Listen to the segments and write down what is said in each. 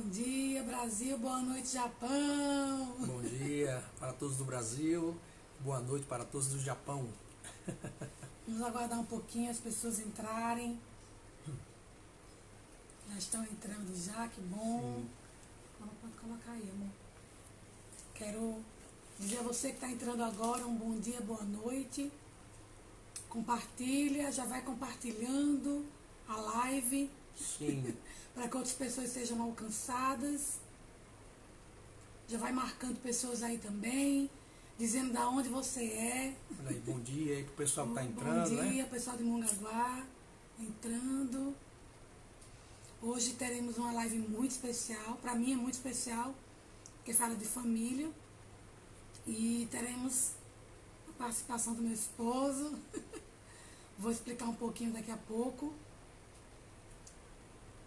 Bom dia, Brasil. Boa noite, Japão. Bom dia para todos do Brasil. Boa noite para todos do Japão. Vamos aguardar um pouquinho as pessoas entrarem. Já estão entrando já, que bom. Pode colocar aí, amor. Quero dizer a você que está entrando agora um bom dia, boa noite. Compartilha, já vai compartilhando a live. Sim. Para que outras pessoas sejam alcançadas. Já vai marcando pessoas aí também, dizendo da onde você é. Olha aí, bom dia aí pro pessoal que está entrando, Bom dia, né? pessoal de Mongaguá, entrando. Hoje teremos uma live muito especial, para mim é muito especial, porque fala de família. E teremos a participação do meu esposo. Vou explicar um pouquinho daqui a pouco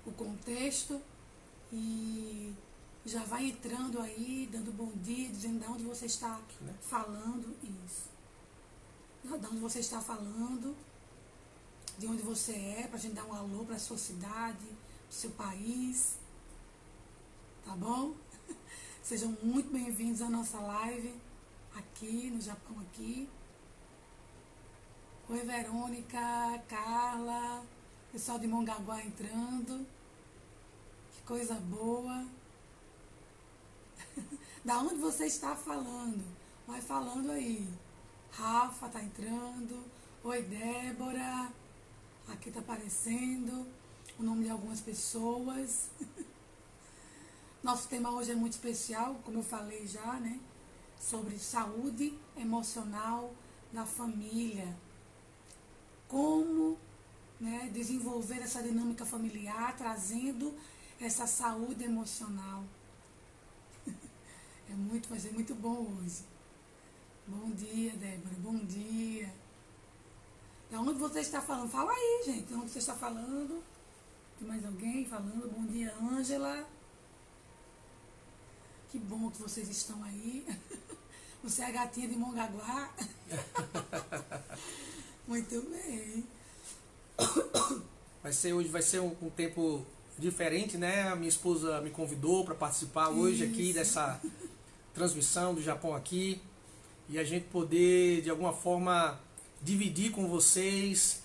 o contexto. E já vai entrando aí, dando bom dia, dizendo de onde você está falando. Isso. De onde você está falando, de onde você é, para a gente dar um alô para a sua cidade, para o seu país. Tá bom? Sejam muito bem-vindos à nossa live aqui no Japão aqui. Oi, Verônica, Carla, pessoal de Mongaguá entrando. Que coisa boa. Da onde você está falando? Vai falando aí. Rafa tá entrando. Oi, Débora. Aqui tá aparecendo o nome de algumas pessoas. Nosso tema hoje é muito especial, como eu falei já, né? Sobre saúde emocional da família. Como, né, desenvolver essa dinâmica familiar, trazendo essa saúde emocional. Vai ser muito bom hoje. Bom dia, Débora. Bom dia. Da onde você está falando? Fala aí, gente. De onde você está falando? Tem mais alguém falando? Bom dia, Ângela. Que bom que vocês estão aí. Você é a gatinha de Mongaguá. Muito bem. Hoje vai ser um tempo diferente, né? A minha esposa me convidou para participar hoje aqui dessa transmissão do Japão aqui. E a gente poder, de alguma forma, dividir com vocês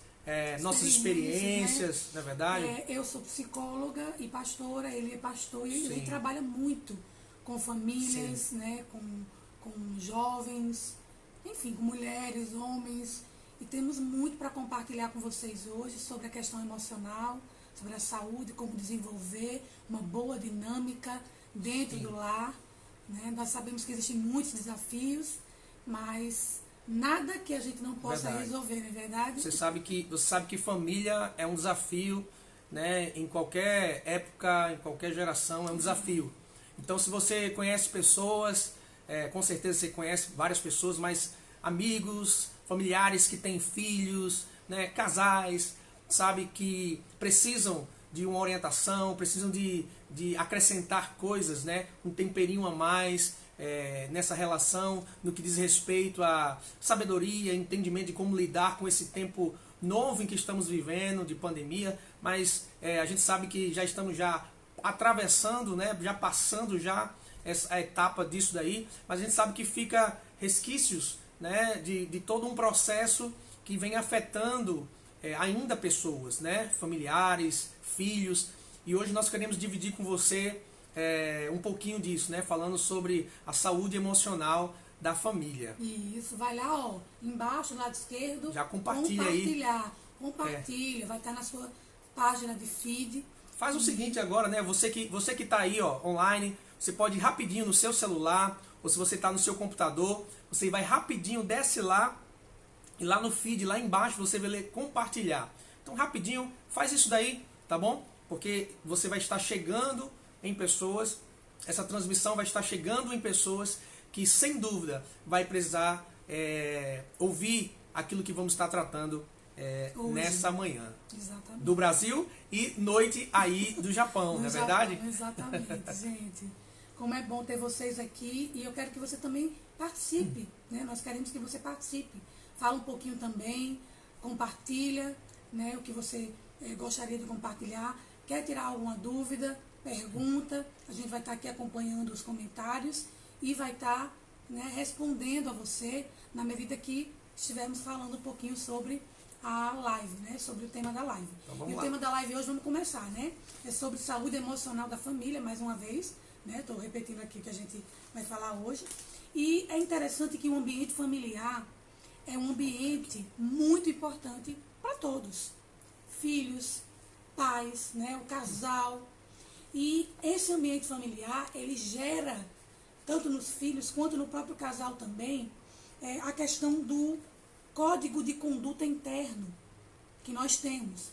nossas experiências, né? Não é verdade? Eu sou psicóloga e pastora, ele é pastor e Sim. ele trabalha muito com famílias, né? Com jovens, enfim, com mulheres, homens. E temos muito para compartilhar com vocês hoje sobre a questão emocional, sobre a saúde, como desenvolver uma boa dinâmica dentro do lar. Né? Nós sabemos que existem muitos desafios, mas nada que a gente não possa resolver, não é verdade? Você sabe que família é um desafio, né? Em qualquer época, em qualquer geração, é um desafio. Então, se você conhece pessoas, com certeza você conhece várias pessoas, mas amigos, familiares que têm filhos, né? Casais, sabe, que precisam de uma orientação, precisam de acrescentar coisas, né? Um temperinho a mais nessa relação, no que diz respeito à sabedoria, entendimento de como lidar com esse tempo novo em que estamos vivendo, de pandemia, mas a gente sabe que já estamos já atravessando, né? Já passando já a etapa disso daí, mas a gente sabe que fica resquícios, né? De todo um processo que vem afetando ainda pessoas, né? Familiares, filhos. E hoje nós queremos dividir com você um pouquinho disso, né? Falando sobre a saúde emocional da família. Isso, vai lá, ó, embaixo, lado esquerdo. Já compartilha aí. Compartilha, vai estar na sua página de feed. Faz o seguinte agora, né? Você que está aí, ó, online, você pode ir rapidinho no seu celular, ou se você está no seu computador, você vai rapidinho, desce lá, e lá no feed, lá embaixo, você vai ler compartilhar. Então, rapidinho, faz isso daí, tá bom? Porque você vai estar chegando em pessoas, essa transmissão vai estar chegando em pessoas que, sem dúvida, vai precisar ouvir aquilo que vamos estar tratando nessa manhã. Exatamente. Do Brasil e noite aí do Japão, não é verdade? Exatamente, gente. Como é bom ter vocês aqui e eu quero que você também participe, né? Nós queremos que você participe. Fala um pouquinho também, compartilha, né, o que você gostaria de compartilhar. Quer tirar alguma dúvida? pergunta, a gente vai estar aqui acompanhando os comentários e vai estar, né, respondendo a você na medida que estivermos falando um pouquinho sobre a live, né, sobre o tema da live. Então, e o tema da live hoje, vamos começar, né? É sobre saúde emocional da família, mais uma vez, né? Estou repetindo aqui o que a gente vai falar hoje. E é interessante que o ambiente familiar é um ambiente muito importante para todos. Filhos, pais, né, o casal. E esse ambiente familiar, ele gera, tanto nos filhos quanto no próprio casal também, a questão do código de conduta interno que nós temos.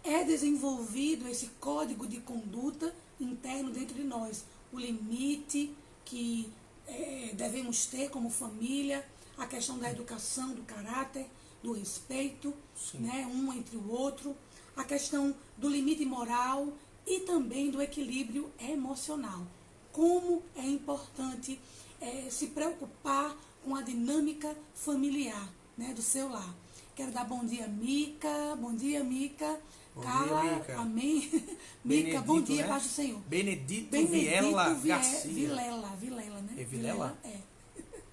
É desenvolvido esse código de conduta interno dentro de nós. O limite que devemos ter como família, a questão da educação, do caráter, do respeito, né, um entre o outro, a questão do limite moral e também do equilíbrio emocional. Como é importante se preocupar com a dinâmica familiar, né, do seu lar. Quero dar bom dia, Mica. Bom dia, Mica. Carla, dia, Mica. Amém. Mica, bom dia, né? paz do Senhor. Benedito Vilela Garcia. Vilela, né? É Vilela?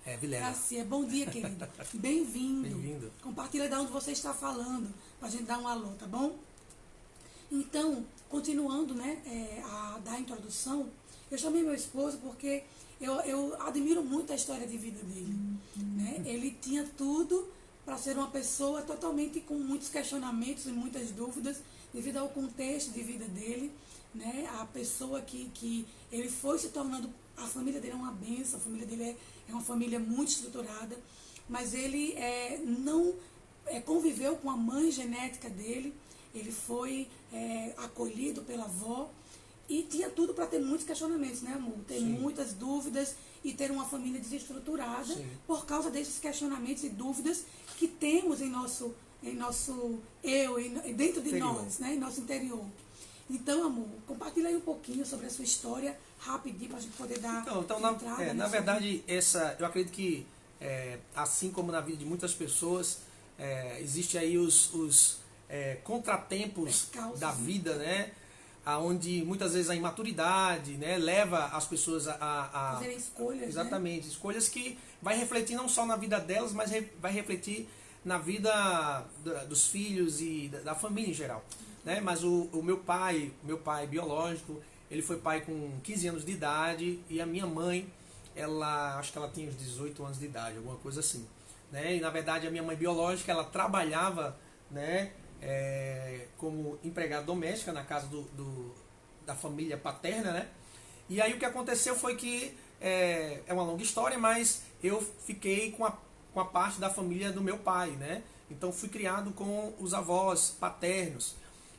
É Vilela. Garcia, bom dia, querido. Bem-vindo. Bem-vindo. Compartilha de onde você está falando, para a gente dar um alô, tá bom? Então, continuando, né, a dar a introdução, eu chamei meu esposo porque eu admiro muito a história de vida dele. Né? Ele tinha tudo para ser uma pessoa totalmente com muitos questionamentos e muitas dúvidas devido ao contexto de vida dele, né? A pessoa que ele foi se tornando, a família dele é uma bênção, a família dele é uma família muito estruturada, mas ele não conviveu com a mãe genética dele, ele foi acolhido pela avó e tinha tudo para ter muitos questionamentos, né, amor? Ter Sim. muitas dúvidas e ter uma família desestruturada. Sim. Por causa desses questionamentos e dúvidas que temos em nosso eu, dentro de interior. Nós, né, em nosso interior. Então, amor, compartilha aí um pouquinho sobre a sua história, rapidinho, para a gente poder dar entrada. Na verdade, eu acredito que, assim como na vida de muitas pessoas, existe aí os contratempos da vida, né? Onde muitas vezes a imaturidade, né, leva as pessoas a fazerem escolhas. Exatamente, né? Escolhas que vai refletir não só na vida delas, mas vai refletir na vida dos filhos e da família em geral. Né? Mas o meu pai biológico, ele foi pai com 15 anos de idade e a minha mãe, acho que ela tinha uns 18 anos de idade, alguma coisa assim. Né? E na verdade a minha mãe biológica, ela trabalhava, né, como empregada doméstica na casa da família paterna, né? E aí o que aconteceu foi que, é uma longa história, mas eu fiquei com a parte da família do meu pai, né? Então fui criado com os avós paternos.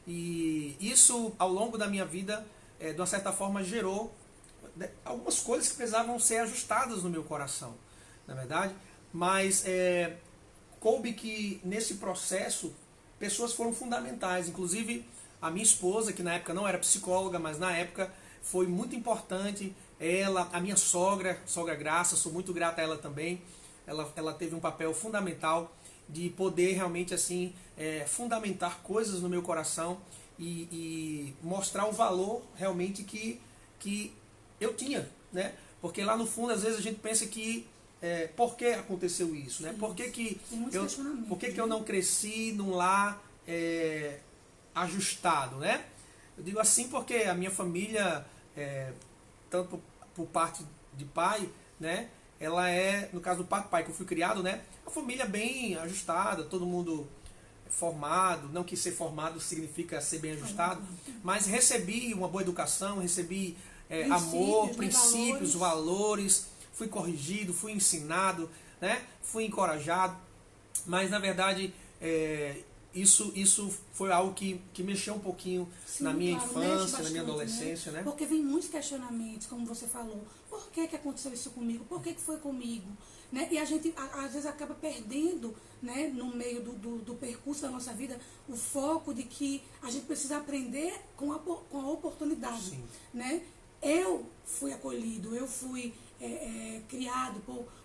E isso, ao longo da minha vida, de uma certa forma, gerou algumas coisas que precisavam ser ajustadas no meu coração, na verdade. Mas coube que, nesse processo, pessoas foram fundamentais, inclusive a minha esposa, que na época não era psicóloga, mas na época foi muito importante. Ela, a minha sogra Graça, sou muito grata a ela também. Ela teve um papel fundamental de poder realmente assim fundamentar coisas no meu coração e mostrar o valor realmente que eu tinha, né? Porque lá no fundo às vezes a gente pensa que por que aconteceu isso, né? Por que eu não cresci num lar ajustado, né? Eu digo assim porque a minha família, tanto por parte de pai, né? Ela no caso do pai que eu fui criado, né? Uma família bem ajustada, todo mundo formado, não que ser formado significa ser bem ajustado, mas recebi uma boa educação, recebi amor, princípios, valores, fui corrigido, fui ensinado, né? Fui encorajado, mas na verdade isso foi algo que mexeu um pouquinho. Sim, na minha infância, bastante, na minha adolescência, né? Porque vem muitos questionamentos, como você falou. Por que aconteceu isso comigo? Por que foi comigo? Né? E a gente, às vezes, acaba perdendo, né, no meio do percurso da nossa vida, o foco de que a gente precisa aprender com a oportunidade. Sim. Né? Eu fui acolhido, eu fui criado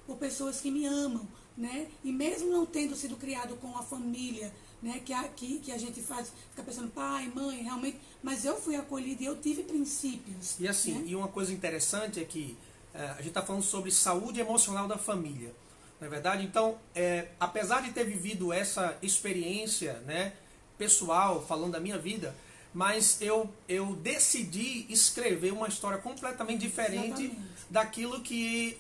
por pessoas que me amam. Né? E mesmo não tendo sido criado com a família né, que a gente faz, fica pensando, pai, mãe, realmente, mas eu fui acolhida e eu tive princípios. E assim, né? e uma coisa interessante é que a gente está falando sobre saúde emocional da família, não é verdade? Então, apesar de ter vivido essa experiência, né, pessoal, falando da minha vida, mas eu decidi escrever uma história completamente diferente Exatamente. daquilo que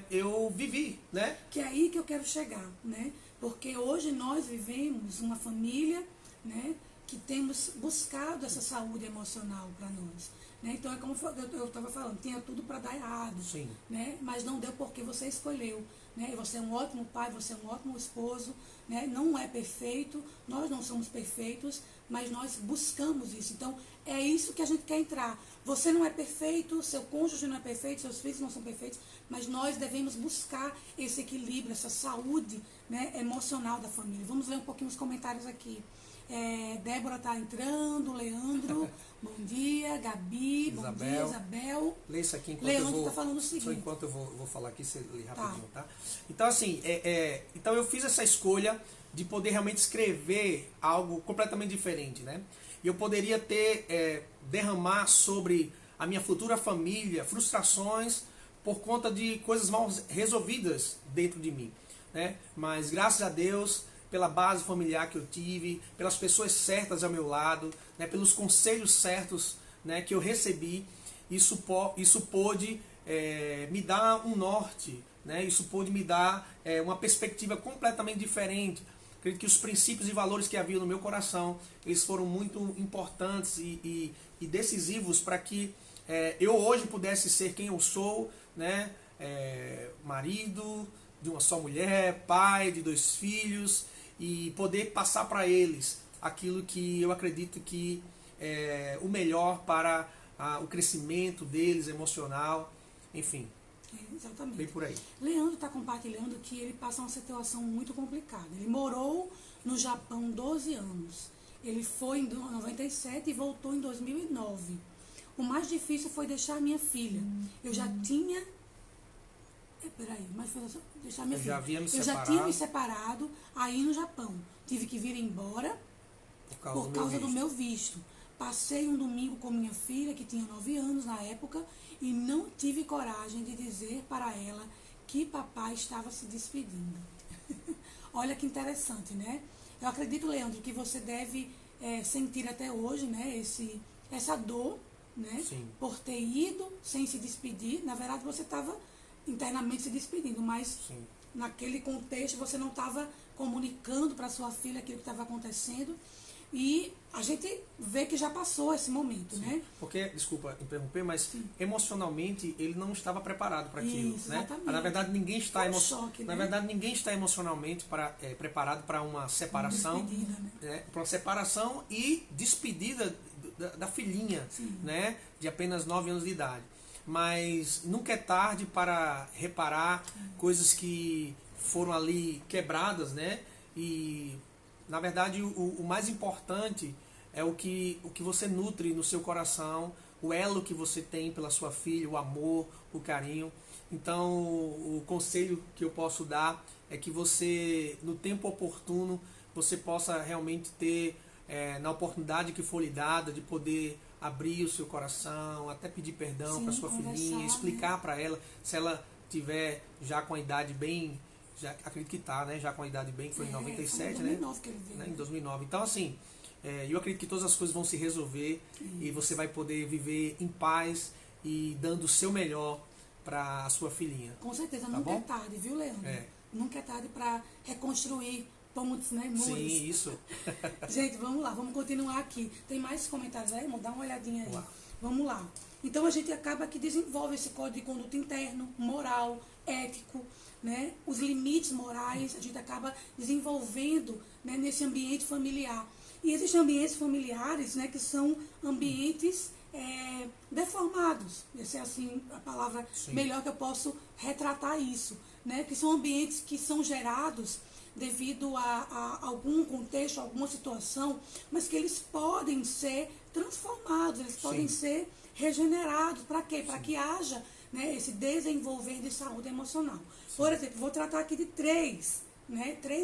eu vivi, né? Que é aí que eu quero chegar, né? Porque hoje nós vivemos uma família, né, que temos buscado essa saúde emocional para nós. Né? Então, é como eu estava falando, tinha tudo para dar errado, Sim. né? Mas não deu porque você escolheu. Né? Você é um ótimo pai, você é um ótimo esposo, né? Não é perfeito, nós não somos perfeitos, mas nós buscamos isso. Então, é isso que a gente quer entrar. Você não é perfeito, seu cônjuge não é perfeito, seus filhos não são perfeitos, mas nós devemos buscar esse equilíbrio, essa saúde, né, emocional da família. Vamos ler um pouquinho os comentários aqui. Débora está entrando, Leandro, bom dia, Gabi, Isabel. bom dia, Isabel. Lê isso aqui enquanto Leandro eu vou. está falando o seguinte. Só enquanto eu vou falar aqui, você lê rapidinho, tá? Então, assim, então eu fiz essa escolha de poder realmente escrever algo completamente diferente, né? E eu poderia derramar sobre a minha futura família frustrações por conta de coisas mal resolvidas dentro de mim, né? Mas graças a Deus, pela base familiar que eu tive, pelas pessoas certas ao meu lado, né, pelos conselhos certos, né, que eu recebi, isso pôde me dar um norte, né, isso pôde me dar uma perspectiva completamente diferente. Acredito que os princípios e valores que havia no meu coração, eles foram muito importantes e decisivos para que eu hoje pudesse ser quem eu sou, né, marido de uma só mulher, pai de 2 filhos, e poder passar para eles aquilo que eu acredito que é o melhor para o crescimento deles, emocional, enfim. Exatamente. Bem por aí. Leandro está compartilhando que ele passa uma situação muito complicada. Ele morou no Japão 12 anos. Ele foi em 97 e voltou em 2009. O mais difícil foi deixar minha filha. Eu já tinha... Peraí, mas foi deixar minha filha. Eu já tinha me separado aí no Japão. Tive que vir embora por causa do meu visto. Passei um domingo com minha filha, que tinha 9 anos na época, e não tive coragem de dizer para ela que papai estava se despedindo. Olha que interessante, né? Eu acredito, Leandro, que você deve sentir até hoje, né, essa dor, né, Sim. por ter ido sem se despedir. Na verdade, você estava internamente se despedindo, mas Sim. naquele contexto você não estava comunicando para sua filha aquilo que estava acontecendo. E a gente vê que já passou esse momento, Sim. né? Porque, desculpa interromper, mas Sim. emocionalmente ele não estava preparado para aquilo. Isso, né? exatamente. Na verdade, ninguém está choque, né? Na verdade, ninguém está emocionalmente preparado para uma separação. Despedida, né? Para uma separação e despedida da filhinha, né? De apenas 9 anos de idade. Mas nunca é tarde para reparar coisas que foram ali quebradas, né? E na verdade o mais importante é o que você nutre no seu coração, o elo que você tem pela sua filha, o amor, o carinho. Então o conselho que eu posso dar é que você, no tempo oportuno, você possa realmente ter, na oportunidade que for lhe dada, de poder abrir o seu coração, até pedir perdão para sua filhinha, explicar, né, para ela, se ela tiver já com a idade bem, já acredito que está, né, já com a idade bem, que foi em 97, foi em 2009, né? Que ele veio. Né, em 2009. Então, assim, eu acredito que todas as coisas vão se resolver e você vai poder viver em paz e dando o seu melhor para a sua filhinha. Com certeza, tá nunca bom? é tarde, viu, Leandro? Nunca é tarde para reconstruir pontos, né, muros. Sim, isso. Gente, vamos lá, vamos continuar aqui. Tem mais comentários aí? Vamos dar uma olhadinha aí. Vamos lá. Então a gente acaba que desenvolve esse código de conduta interno, moral, ético, né? Os limites morais a gente acaba desenvolvendo, né, nesse ambiente familiar. E existem ambientes familiares, né, que são ambientes deformados. Essa é assim a palavra melhor que eu posso retratar isso, né? Que são ambientes que são gerados devido a algum contexto, alguma situação, mas que eles podem ser transformados, eles podem ser regenerados. Para quê? Para que haja, né, esse desenvolver de saúde emocional. Por exemplo, vou tratar aqui de 3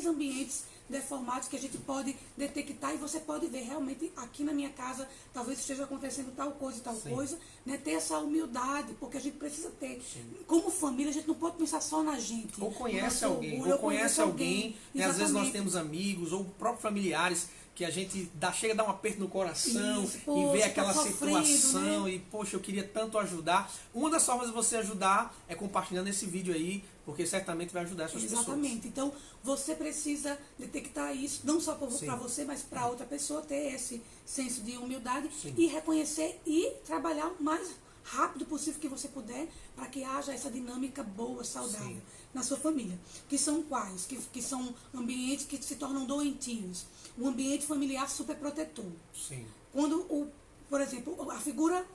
ambientes deformados que a gente pode detectar e você pode ver realmente aqui na minha casa talvez esteja acontecendo tal coisa e tal coisa, né? Ter essa humildade, porque a gente precisa ter. Como família, a gente não pode pensar só na gente. Ou conhece alguém, orgulho, ou conhece alguém, né? Às vezes nós Exatamente. temos amigos ou próprios familiares que a gente chega a dar um aperto no coração Isso, e poxa, vê aquela tá sofrido, situação, né? e poxa, eu queria tanto ajudar. Uma das formas de você ajudar é compartilhando esse vídeo aí, porque certamente vai ajudar essas pessoas. Exatamente. Então, você precisa detectar isso, não só para Sim. você, mas para outra pessoa, ter esse senso de humildade. Sim. E reconhecer e trabalhar o mais rápido possível que você puder para que haja essa dinâmica boa, saudável Sim. na sua família. Que são quais? Que são ambientes que se tornam doentios. O ambiente familiar superprotetor. Sim. Quando, por exemplo, a figura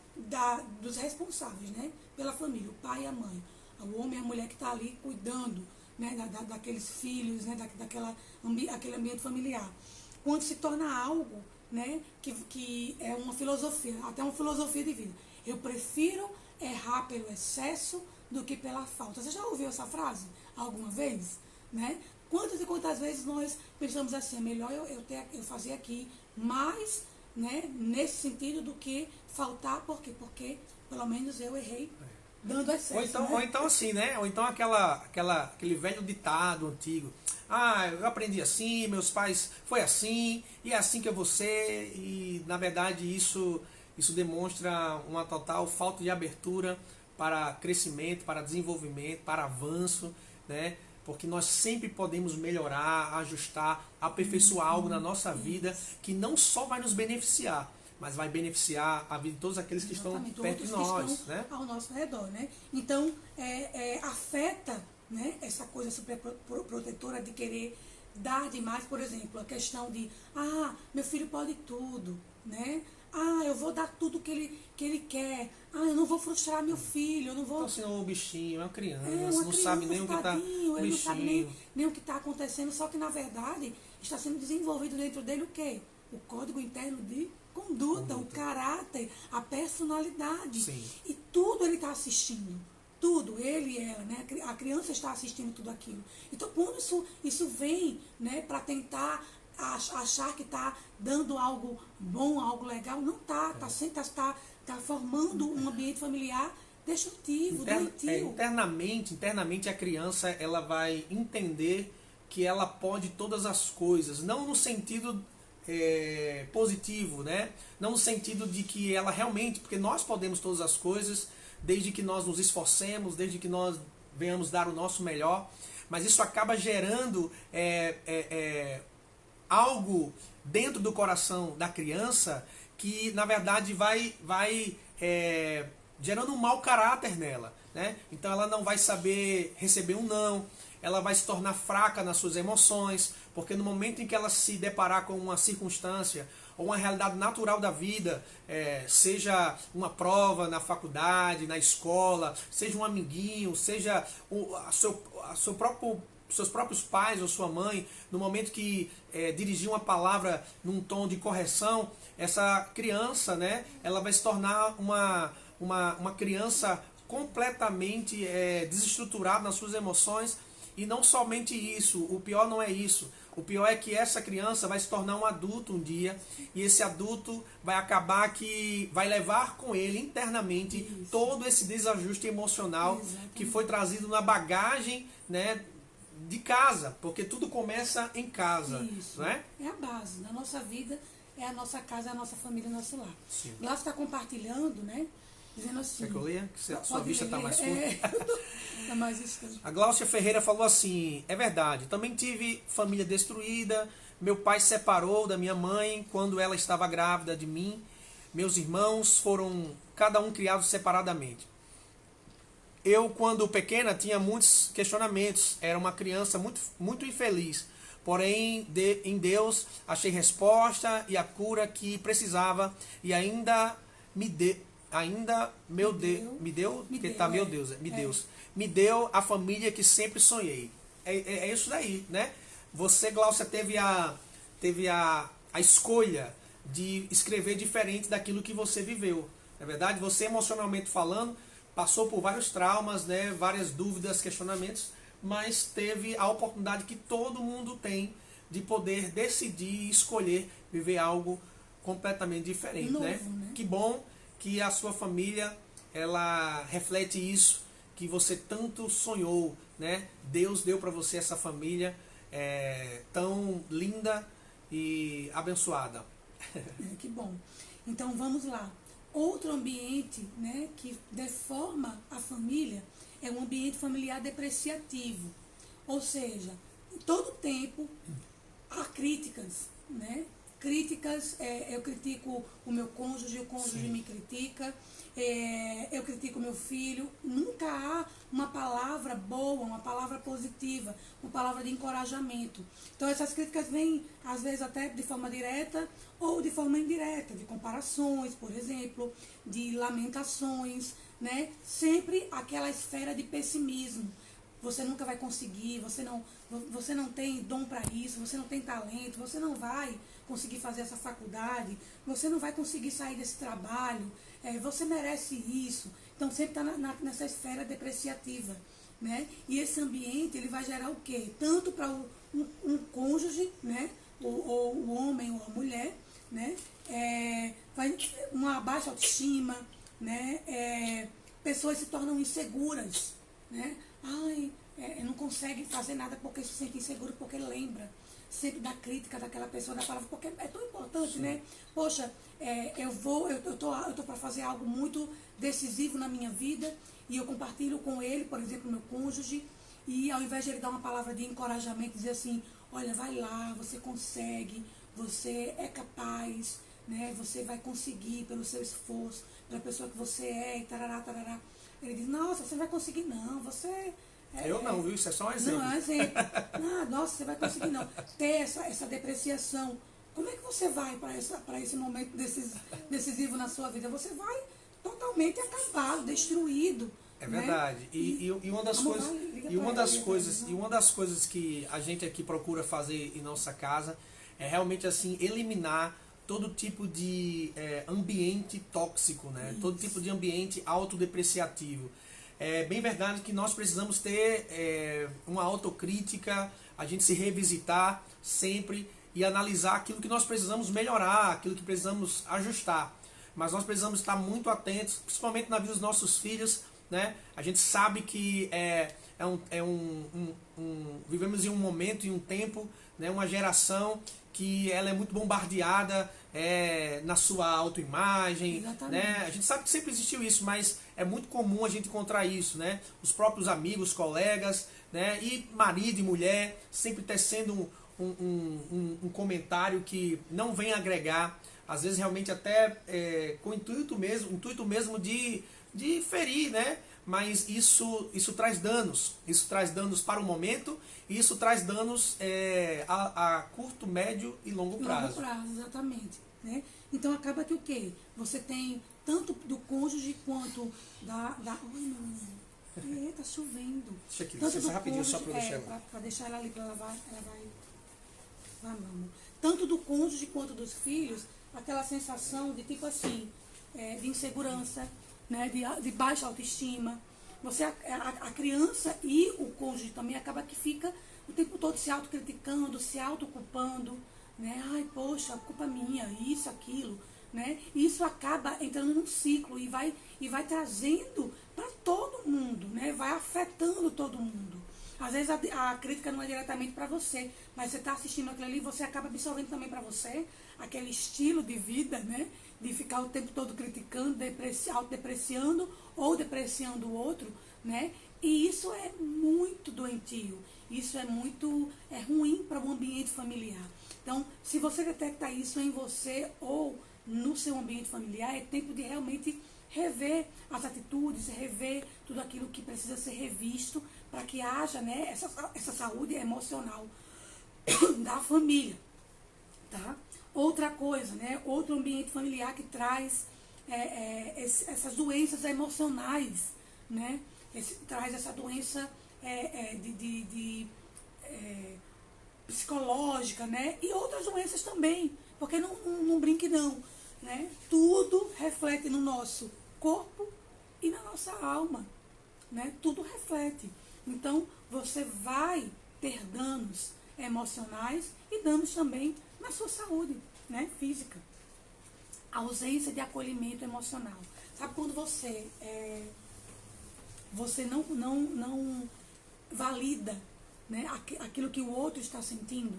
dos responsáveis, né, pela família, o pai e a mãe, o homem e a mulher que está ali cuidando, né, daqueles filhos, né, aquele ambiente familiar. Quando se torna algo, né, que é uma filosofia, até uma filosofia de vida. Eu prefiro errar pelo excesso do que pela falta. Você já ouviu essa frase alguma vez? Né? Quantas e quantas vezes nós pensamos assim, é melhor eu fazer aqui mais, né, nesse sentido do que faltar, por quê? Porque pelo menos eu errei dando excesso. Ou então assim, né? Ou então aquele velho ditado antigo. Ah, eu aprendi assim, meus pais foi assim, e é assim que eu vou ser, e na verdade isso demonstra uma total falta de abertura para crescimento, para desenvolvimento, para avanço, né? Porque nós sempre podemos melhorar, ajustar, aperfeiçoar algo na nossa vida que não só vai nos beneficiar, mas vai beneficiar a vida de todos aqueles que Exatamente, estão perto de outros nós, que estão né? ao nosso redor, né? Então, afeta, né, essa coisa superprotetora de querer dar demais, por exemplo, a questão de, meu filho pode tudo, né? Eu vou dar tudo que ele quer. Eu não vou frustrar meu filho, eu não vou... Então, assim, o bichinho, é uma criança, uma não criança, sabe nem o que está... tadinho, ele não sabe nem o que está acontecendo, só que na verdade está sendo desenvolvido dentro dele o quê? O código interno de conduta, o caráter, a personalidade. Sim. E tudo ele está assistindo. Tudo, ele e ela, né? A criança está assistindo tudo aquilo. Então, quando isso vem, né, para tentar achar que está dando algo bom, algo legal, não está. Está formando um ambiente familiar destrutivo, doentio. Internamente a criança ela vai entender que ela pode todas as coisas, não no sentido positivo, né? Não no sentido de que ela realmente, porque nós podemos todas as coisas, desde que nós nos esforcemos, desde que nós venhamos dar o nosso melhor, mas isso acaba gerando algo dentro do coração da criança que na verdade vai gerando um mau caráter nela, né? Então ela não vai saber receber um não, ela vai se tornar fraca nas suas emoções, porque no momento em que ela se deparar com uma circunstância ou uma realidade natural da vida, seja uma prova na faculdade, na escola, seja um amiguinho, seja seus próprios pais ou sua mãe, no momento que dirigir uma palavra num tom de correção, essa criança, né, ela vai se tornar uma criança completamente desestruturada nas suas emoções. E não somente isso, o pior não é isso. O pior é que essa criança vai se tornar um adulto um dia, e esse adulto vai acabar que vai levar com ele internamente todo esse desajuste emocional que foi trazido na bagagem, né, de casa, porque tudo começa em casa. Isso. Não é? É a base. Na nossa vida, é a nossa casa, é a nossa família, é o nosso lar. Sim. Glaucio está compartilhando, né? Dizendo assim... Quer que eu leia? Que sua vista está mais curta. Está mais escura. A Gláucia Ferreira falou assim: é verdade, também tive família destruída, meu pai se separou da minha mãe quando ela estava grávida de mim, meus irmãos foram cada um criados separadamente. Eu, quando pequena, tinha muitos questionamentos, era uma criança muito infeliz, porém em Deus achei resposta e a cura que precisava, e me deu a família que sempre sonhei. É isso daí, né? Você, Gláucia, teve a escolha de escrever diferente daquilo que você viveu. Na verdade, você, emocionalmente falando, passou por vários traumas, né? Várias dúvidas, questionamentos, mas teve a oportunidade que todo mundo tem de poder decidir e escolher viver algo completamente diferente, Novo, né? né? Que bom que a sua família, ela reflete isso que você tanto sonhou, né? Deus deu para você essa família tão linda e abençoada. Que bom. Então vamos lá. Outro ambiente, né, que deforma a família é um ambiente familiar depreciativo. Ou seja, em todo tempo há críticas, né? Críticas, eu critico o meu cônjuge, o cônjuge Sim. me critica, eu critico o meu filho. Nunca há uma palavra boa, uma palavra positiva, uma palavra de encorajamento. Então essas críticas vêm, às vezes, até de forma direta ou de forma indireta, de comparações, por exemplo, de lamentações, né? Sempre aquela esfera de pessimismo. Você nunca vai conseguir, você não tem dom para isso, você não tem talento, você não vai conseguir fazer essa faculdade, você não vai conseguir sair desse trabalho, você merece isso. Então sempre está nessa esfera depreciativa, né? E esse ambiente ele vai gerar o quê? Tanto para um cônjuge, né? Ou o homem ou a mulher, né? Vai uma baixa autoestima, né? Pessoas se tornam inseguras, né? Ai, não consegue fazer nada porque se sente inseguro, porque lembra sempre da crítica daquela pessoa, da palavra, porque é tão importante, Sim. né? Poxa, eu tô para fazer algo muito decisivo na minha vida e eu compartilho com ele, por exemplo, meu cônjuge, e ao invés de ele dar uma palavra de encorajamento, dizer assim, olha, vai lá, você consegue, você é capaz, né? Você vai conseguir pelo seu esforço, pela pessoa que você é, e tarará, tarará. Ele diz, nossa, você não vai conseguir não, você... Eu não, viu? Isso é só um exemplo. Não, é um exemplo. Nossa, você vai conseguir não. Ter essa depreciação. Como é que você vai para esse momento decisivo na sua vida? Você vai totalmente acabado, destruído. É né? verdade. E uma das Vamos coisas, lá, liga e pra uma ela, das liga coisas, pra e ela. uma das coisas que a gente aqui procura fazer em nossa casa é realmente assim eliminar todo tipo de ambiente tóxico, né? Isso. Todo tipo de ambiente autodepreciativo. É bem verdade que nós precisamos ter uma autocrítica, a gente se revisitar sempre e analisar aquilo que nós precisamos melhorar, aquilo que precisamos ajustar. Mas nós precisamos estar muito atentos, principalmente na vida dos nossos filhos, né? A gente sabe que vivemos em um momento, em um tempo, né? Uma geração que ela é muito bombardeada na sua autoimagem, né? A gente sabe que sempre existiu isso, mas é muito comum a gente encontrar isso, né? Os próprios amigos, colegas, né? E marido e mulher sempre tecendo um comentário que não vem agregar, às vezes realmente até com intuito mesmo de ferir, né? Mas isso traz danos para o momento, e isso traz danos a curto, médio e longo prazo. Longo prazo, exatamente. Né? Então acaba que o quê? Você tem tanto do cônjuge quanto da... Oi, meu, tá chovendo. Deixa aqui, Tanto licença do rapidinho, cônjuge, só para eu deixar ela. pra deixar ela ali, ela vai, meu amor. Tanto do cônjuge quanto dos filhos, aquela sensação de tipo assim, de insegurança, né? de baixa autoestima. A criança e o cônjuge também acaba que fica o tempo todo se autocriticando, se autoculpando, né? Ai, poxa, culpa minha, isso, aquilo, né? E isso acaba entrando num ciclo e vai trazendo para todo mundo, né? Vai afetando todo mundo. Às vezes a crítica não é diretamente para você, mas você está assistindo aquilo ali e você acaba absorvendo também para você aquele estilo de vida, né? De ficar o tempo todo criticando, autodepreciando ou depreciando o outro, né? E isso é muito doentio, isso é ruim para o ambiente familiar. Então, se você detecta isso em você ou no seu ambiente familiar, é tempo de realmente rever as atitudes, rever tudo aquilo que precisa ser revisto para que haja, né, essa saúde emocional da família, tá? Outra coisa, né, outro ambiente familiar que traz essas doenças emocionais, né, traz essa doença psicológica, né, e outras doenças também, porque não brinque não, né, tudo reflete no nosso corpo e na nossa alma, né, tudo reflete. Então, você vai ter danos emocionais e danos também na sua saúde, né, física. A ausência de acolhimento emocional. Sabe quando você não valida, né, aquilo que o outro está sentindo,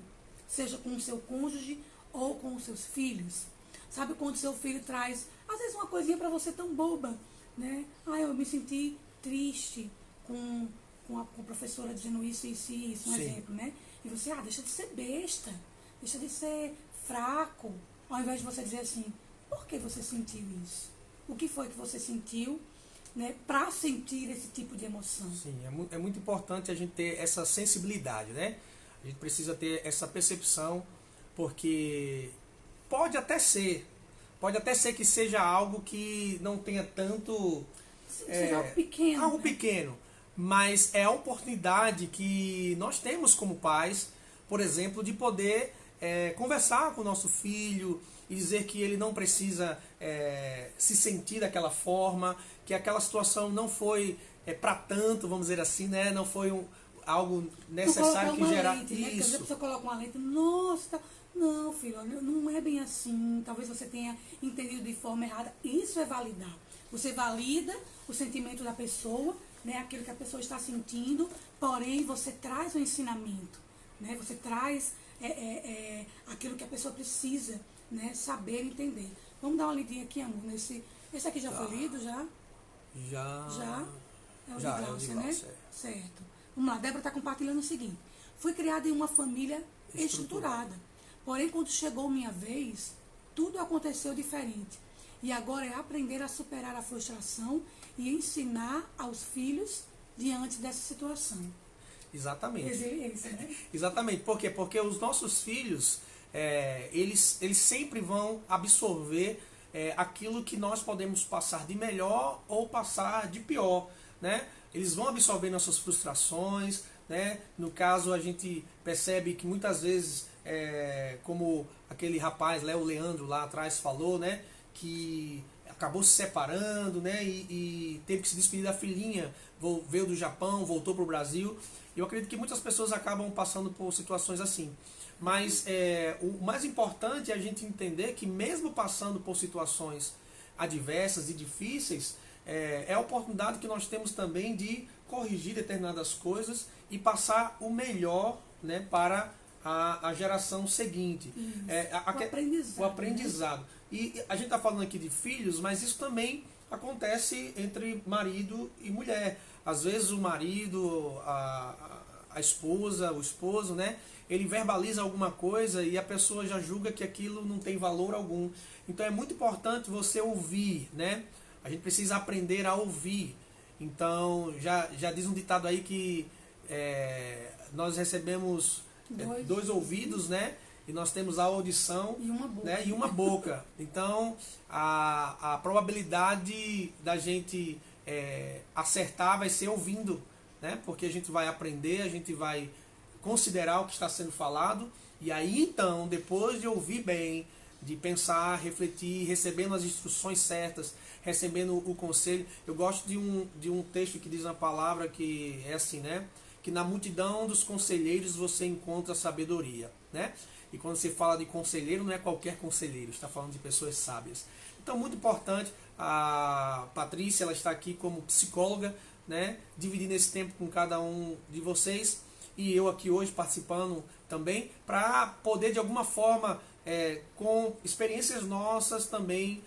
seja com o seu cônjuge ou com os seus filhos? Sabe quando seu filho traz, às vezes, uma coisinha para você tão boba, né? Eu me senti triste com a professora dizendo isso, isso e isso, um Sim. exemplo, né? E você, deixa de ser besta, deixa de ser fraco, ao invés de você dizer assim, por que você sentiu isso? O que foi que você sentiu, né, para sentir esse tipo de emoção? Sim, é muito importante a gente ter essa sensibilidade, né? A gente precisa ter essa percepção, porque pode até ser que seja algo que não tenha tanto... Seja algo pequeno. Algo né? pequeno, mas é a oportunidade que nós temos como pais, por exemplo, de poder conversar com o nosso filho e dizer que ele não precisa se sentir daquela forma, que aquela situação não foi para tanto, vamos dizer assim, né? Não foi algo necessário que gerar isso. Né? Porque a pessoa coloca uma leite, nossa, não, filho, não é bem assim. Talvez você tenha entendido de forma errada. Isso é validar. Você valida o sentimento da pessoa, né? Aquilo que a pessoa está sentindo, porém você traz o ensinamento, né? Você traz aquilo que a pessoa precisa, né, saber entender. Vamos dar uma lidinha aqui, amor. Esse aqui já foi lido, já? Já? É o de Glaucia, né? Certo. Vamos lá, Débora está compartilhando o seguinte. Fui criada em uma família estruturada. Porém, quando chegou minha vez, tudo aconteceu diferente. E agora é aprender a superar a frustração e ensinar aos filhos diante dessa situação. Exatamente. Resiliência, né? Exatamente. Por quê? Porque os nossos filhos, eles sempre vão absorver aquilo que nós podemos passar de melhor ou passar de pior, né? Eles vão absorver nossas frustrações, né? No caso, a gente percebe que muitas vezes, como aquele rapaz, o Leandro, lá atrás falou, né? Que acabou se separando, né? E teve que se despedir da filhinha, veio do Japão, voltou para o Brasil. Eu acredito que muitas pessoas acabam passando por situações assim. Mas o mais importante é a gente entender que mesmo passando por situações adversas e difíceis, é a oportunidade que nós temos também de corrigir determinadas coisas e passar o melhor, né, para a geração seguinte. O aprendizado. Né? E a gente está falando aqui de filhos, mas isso também acontece entre marido e mulher. Às vezes o marido, a esposa, o esposo, né, ele verbaliza alguma coisa e a pessoa já julga que aquilo não tem valor algum. Então é muito importante você ouvir, né? A gente precisa aprender a ouvir. Então já diz um ditado aí que nós recebemos dois ouvidos, né? E nós temos a audição e uma boca. Né? E uma boca. Então, a probabilidade da gente acertar vai ser ouvindo, né? Porque a gente vai aprender, a gente vai considerar o que está sendo falado, e aí então, depois de ouvir bem, de pensar, refletir, recebendo as instruções certas, recebendo o conselho. Eu gosto de um texto que diz uma palavra que é assim, né? Que na multidão dos conselheiros você encontra sabedoria, né? E quando se fala de conselheiro, não é qualquer conselheiro, está falando de pessoas sábias. Então, muito importante, a Patrícia, ela está aqui como psicóloga, né? Dividindo esse tempo com cada um de vocês, e eu aqui hoje participando também, para poder de alguma forma, com experiências nossas também,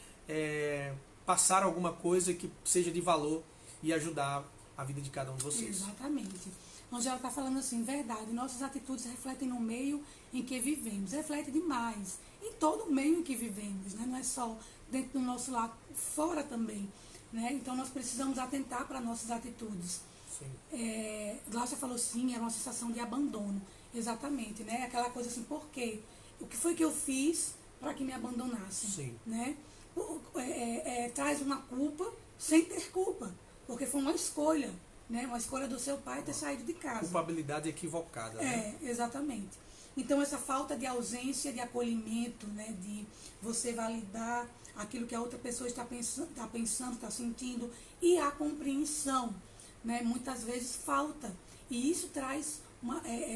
passar alguma coisa que seja de valor e ajudar a vida de cada um de vocês. Exatamente. Onde ela está falando assim, verdade, nossas atitudes refletem no meio em que vivemos, reflete demais, em todo o meio em que vivemos, né? Não é só dentro do nosso lar, fora também, né? Então nós precisamos atentar para nossas atitudes. Glaucia falou sim, era uma sensação de abandono, exatamente, né? Aquela coisa assim, por quê? O que foi que eu fiz para que me abandonassem? Sim. Né? Traz uma culpa sem ter culpa, porque foi uma escolha, né? Uma escolha do seu pai ter saído de casa. Culpabilidade equivocada. Né? Exatamente. Então essa falta de ausência de acolhimento, né? De você validar aquilo que a outra pessoa está pensando, está sentindo, e a compreensão, né? Muitas vezes falta. E isso traz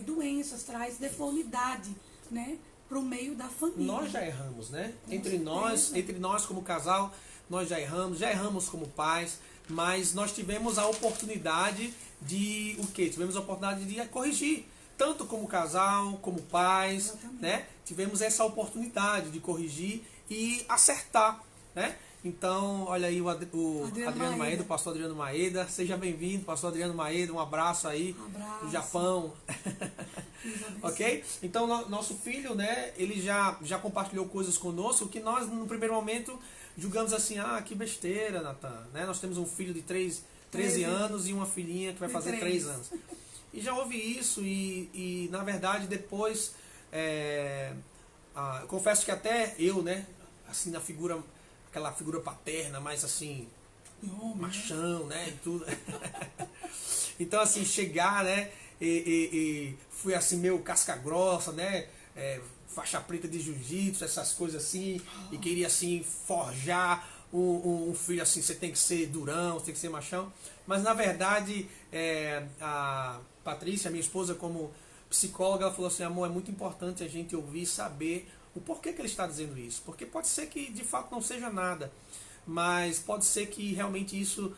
doenças, traz deformidade, né, para o meio da família. Nós já erramos, né? Entre nós como casal, nós já erramos como pais, mas nós tivemos a oportunidade de o quê? Tivemos a oportunidade de corrigir, tanto como casal, como pais, Exatamente. né? Tivemos essa oportunidade de corrigir e acertar, né? Então, olha aí o Adriano Maeda, o pastor Adriano Maeda. Seja bem-vindo, pastor Adriano Maeda. Um abraço aí do Japão. Ok? Então, nosso filho, né, ele já compartilhou coisas conosco que nós, no primeiro momento, julgamos assim, que besteira, Natan. Né? Nós temos um filho de 13 anos e uma filhinha que vai fazer 3 anos. E já ouvi isso e na verdade, depois, eu confesso que até eu, né, assim, aquela figura paterna, mais assim, machão, né, e tudo. Então, assim, chegar, né, e fui assim, meio casca grossa, né, faixa preta de jiu-jitsu, essas coisas assim, e queria, assim, forjar um filho assim, você tem que ser durão, você tem que ser machão. Mas, na verdade, a Patrícia, minha esposa, como psicóloga, ela falou assim, amor, é muito importante a gente ouvir e saber o porquê que ele está dizendo isso. Porque pode ser que de fato não seja nada, mas pode ser que realmente isso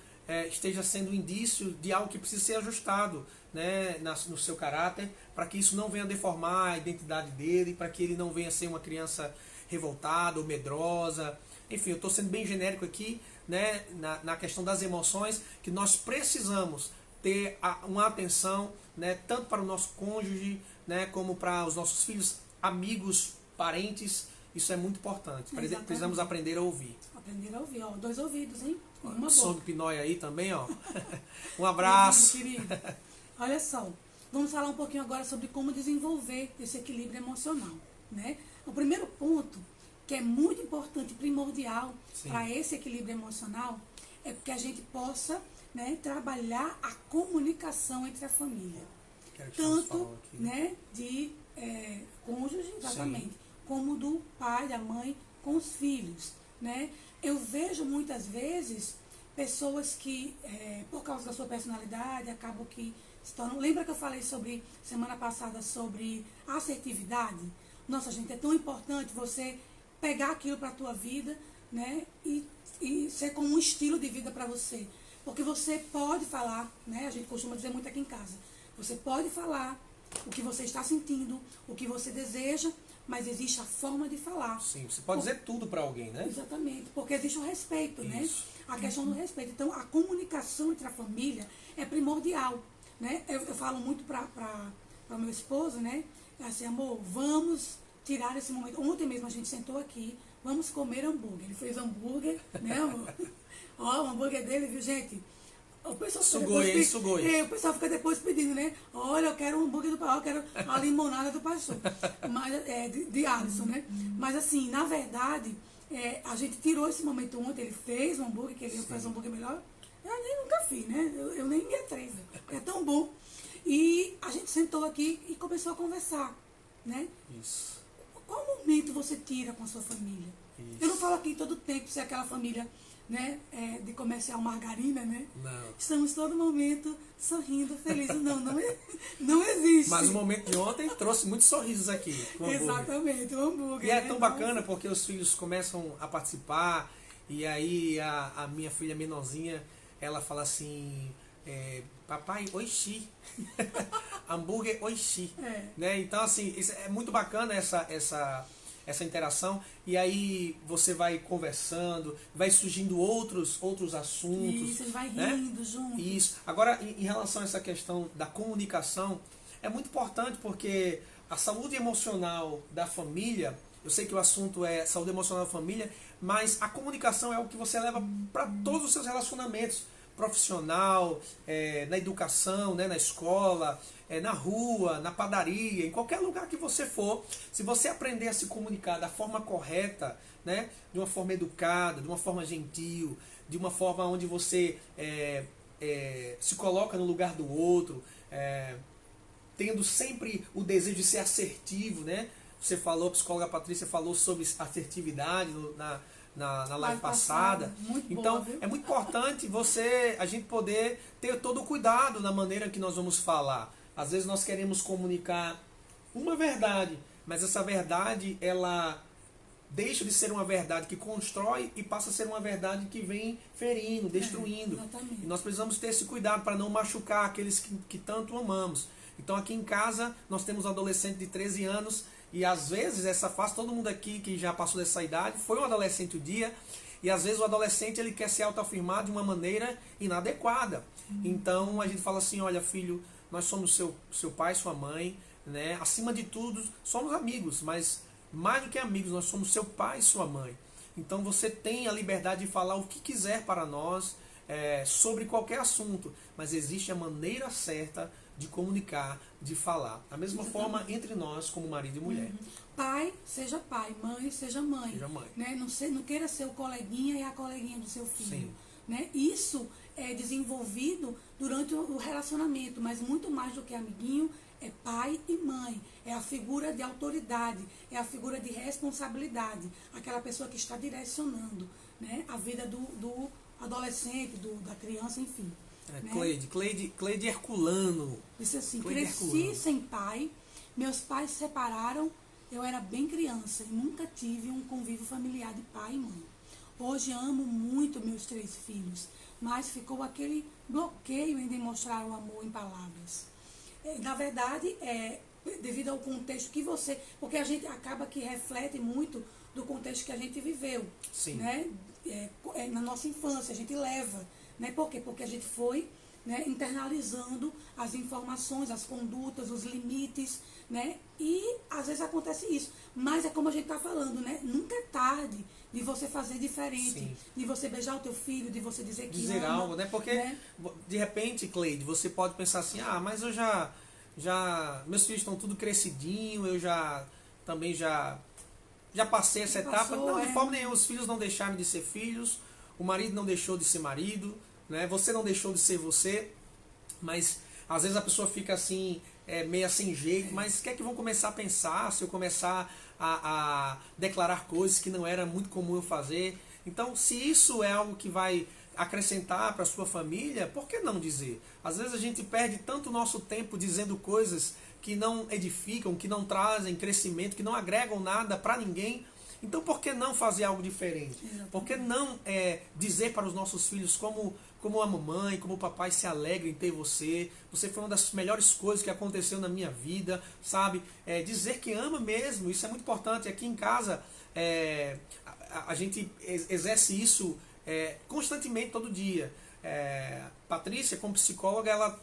esteja sendo um indício de algo que precisa ser ajustado, né, no seu caráter, para que isso não venha deformar a identidade dele, para que ele não venha ser uma criança revoltada ou medrosa. Enfim, eu estou sendo bem genérico aqui, né, na questão das emoções, que nós precisamos ter uma atenção, né, tanto para o nosso cônjuge, né, como para os nossos filhos, amigos, parentes. Isso é muito importante. Exatamente. Precisamos aprender a ouvir. Aprender a ouvir, ó. 2 ouvidos, hein? Uma Som boca. do Pinóia aí também, ó. Um abraço. Querido. Olha só, vamos falar um pouquinho agora sobre como desenvolver esse equilíbrio emocional, né? O primeiro ponto, que é muito importante, primordial para esse equilíbrio emocional, é que a gente possa, né, trabalhar a comunicação entre a família. Tanto, né, de cônjuge, exatamente, como do pai, da mãe, com os filhos, né? Eu vejo muitas vezes pessoas que, por causa da sua personalidade, acabam que se tornam... Lembra que eu falei semana passada, sobre assertividade? Nossa, gente, é tão importante você pegar aquilo para a tua vida, né, e ser como um estilo de vida para você. Porque você pode falar, né, a gente costuma dizer muito aqui em casa, você pode falar o que você está sentindo, o que você deseja, mas existe a forma de falar. Sim, você pode dizer tudo para alguém, né? Exatamente, porque existe o respeito, né? A questão do respeito. Então, a comunicação entre a família é primordial, né? Eu falo muito para meu esposo, né? Assim, amor, vamos tirar esse momento. Ontem mesmo a gente sentou aqui, vamos comer hambúrguer. Ele fez hambúrguer, né, amor? Ó, o hambúrguer dele, viu, gente? O pessoal sugou. O pessoal fica depois pedindo, né? Olha, eu quero um hambúrguer do pastor, eu quero a limonada do pastor. Mas, de Alisson, né? Mas assim, na verdade, a gente tirou esse momento ontem, ele fez um hambúrguer, que ele faz um hambúrguer melhor. Eu nem nunca fiz, né? Eu nem me atrevo. É tão bom. E a gente sentou aqui e começou a conversar, né? Isso. Qual momento você tira com a sua família? Isso. Eu não falo aqui todo tempo se é aquela família, né, de comercial margarina, né? Não. Estamos todo momento sorrindo, felizes. Não existe. Mas o momento de ontem trouxe muitos sorrisos aqui. Exatamente, o hambúrguer. E é tão bacana porque os filhos começam a participar e aí a minha filha menorzinha, ela fala assim, papai, oixi. Hambúrguer, oixi. Né? Então, assim, isso é muito bacana essa interação, e aí você vai conversando, vai surgindo outros assuntos. Isso, vai rindo, né? Junto. Isso. Agora, em relação a essa questão da comunicação, é muito importante porque a saúde emocional da família, eu sei que o assunto é saúde emocional da família, mas a comunicação é o que você leva para todos os seus relacionamentos, profissional, na educação, né, na escola, na rua, na padaria, em qualquer lugar que você for. Se você aprender a se comunicar da forma correta, né, de uma forma educada, de uma forma gentil, de uma forma onde você se coloca no lugar do outro, tendo sempre o desejo de ser assertivo, né? Você falou, a psicóloga Patrícia falou sobre assertividade na live passada. Então, boa, é muito importante a gente poder ter todo o cuidado na maneira que nós vamos falar. Às vezes nós queremos comunicar uma verdade, mas essa verdade, ela deixa de ser uma verdade que constrói e passa a ser uma verdade que vem ferindo, destruindo. Exatamente. E nós precisamos ter esse cuidado para não machucar aqueles que tanto amamos. Então aqui em casa nós temos um adolescente de 13 anos e às vezes essa fase, todo mundo aqui que já passou dessa idade foi um adolescente um dia, e às vezes o adolescente ele quer se autoafirmar de uma maneira inadequada. Então a gente fala assim, olha filho, nós somos seu pai, sua mãe, né? Acima de tudo somos amigos, mas mais do que amigos, nós somos seu pai e sua mãe. Então você tem a liberdade de falar o que quiser para nós sobre qualquer assunto, mas existe a maneira certa de comunicar, de falar. Da mesma forma entre nós, como marido e mulher. Pai, seja pai. Mãe, seja mãe. Seja mãe. Né? Não queira ser o coleguinha e a coleguinha do seu filho. Sim. Né? Isso é desenvolvido durante o relacionamento, mas muito mais do que amiguinho, é pai e mãe. É a figura de autoridade, é a figura de responsabilidade. Aquela pessoa que está direcionando, né, a vida do adolescente, da criança, enfim. Né? Cleide Herculano. Disse assim, Cleide cresci Herculano. sem pai, meus pais se separaram, eu era bem criança e nunca tive um convívio familiar de pai e mãe. Hoje amo muito meus 3 filhos, mas ficou aquele bloqueio em demonstrar o amor em palavras. Na verdade, devido ao contexto que você... Porque a gente acaba que reflete muito do contexto que a gente viveu. Sim. Né? Na nossa infância, a gente leva. Né? Por quê? Porque a gente foi, né, internalizando as informações, as condutas, os limites, né? E às vezes acontece isso. Mas é como a gente está falando, né? Nunca é tarde de você fazer diferente, Sim. de você beijar o teu filho, de você dizer que Dizer ama, algo, né? Porque né? de repente, Cleide, você pode pensar assim, mas eu já meus filhos estão tudo crescidinho, eu também já passei essa etapa. Não, de forma nenhuma, os filhos não deixaram de ser filhos, o marido não deixou de ser marido, né? Você não deixou de ser você, mas às vezes a pessoa fica assim, meio sem jeito, mas o que é que vão começar a pensar se eu começar a declarar coisas que não era muito comum eu fazer? Então, se isso é algo que vai acrescentar para a sua família, por que não dizer? Às vezes a gente perde tanto nosso tempo dizendo coisas que não edificam, que não trazem crescimento, que não agregam nada para ninguém. Então por que não fazer algo diferente? Exatamente. Por que não dizer para os nossos filhos como a mamãe, como o papai se alegra em ter você? Você foi uma das melhores coisas que aconteceu na minha vida, sabe? Dizer que ama mesmo, isso é muito importante. Aqui em casa a gente exerce isso constantemente, todo dia. Patrícia, como psicóloga,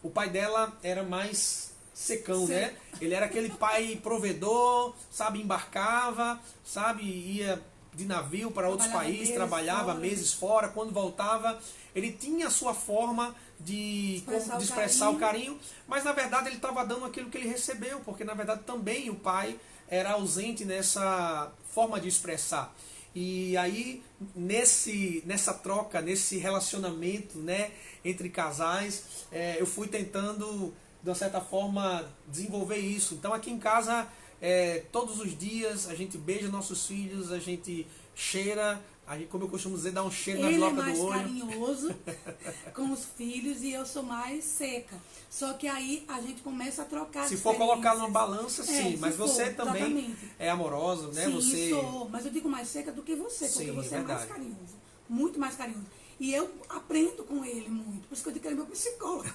o pai dela era mais secão, Sim. né? Ele era aquele pai provedor, sabe, embarcava, sabe, ia de navio para outros países, trabalhava meses fora, quando voltava, ele tinha a sua forma de expressar o carinho, mas na verdade ele estava dando aquilo que ele recebeu, porque na verdade também o pai era ausente nessa forma de expressar. E aí, nessa troca, nesse relacionamento, né, entre casais, eu fui tentando, de uma certa forma, desenvolver isso. Então aqui em casa, todos os dias, a gente beija nossos filhos, a gente cheira, a gente, como eu costumo dizer, dá um cheiro na biloca do olho. Ele é mais carinhoso com os filhos e eu sou mais seca. Só que aí a gente começa a trocar. Se for colocar numa balança, sim, mas você também exatamente. É amorosa, né? Sim, você... sou, mas eu digo mais seca do que você, porque Sim, você é mais carinhoso, muito mais carinhoso. E eu aprendo com ele muito, por isso que eu digo que ele é meu psicólogo,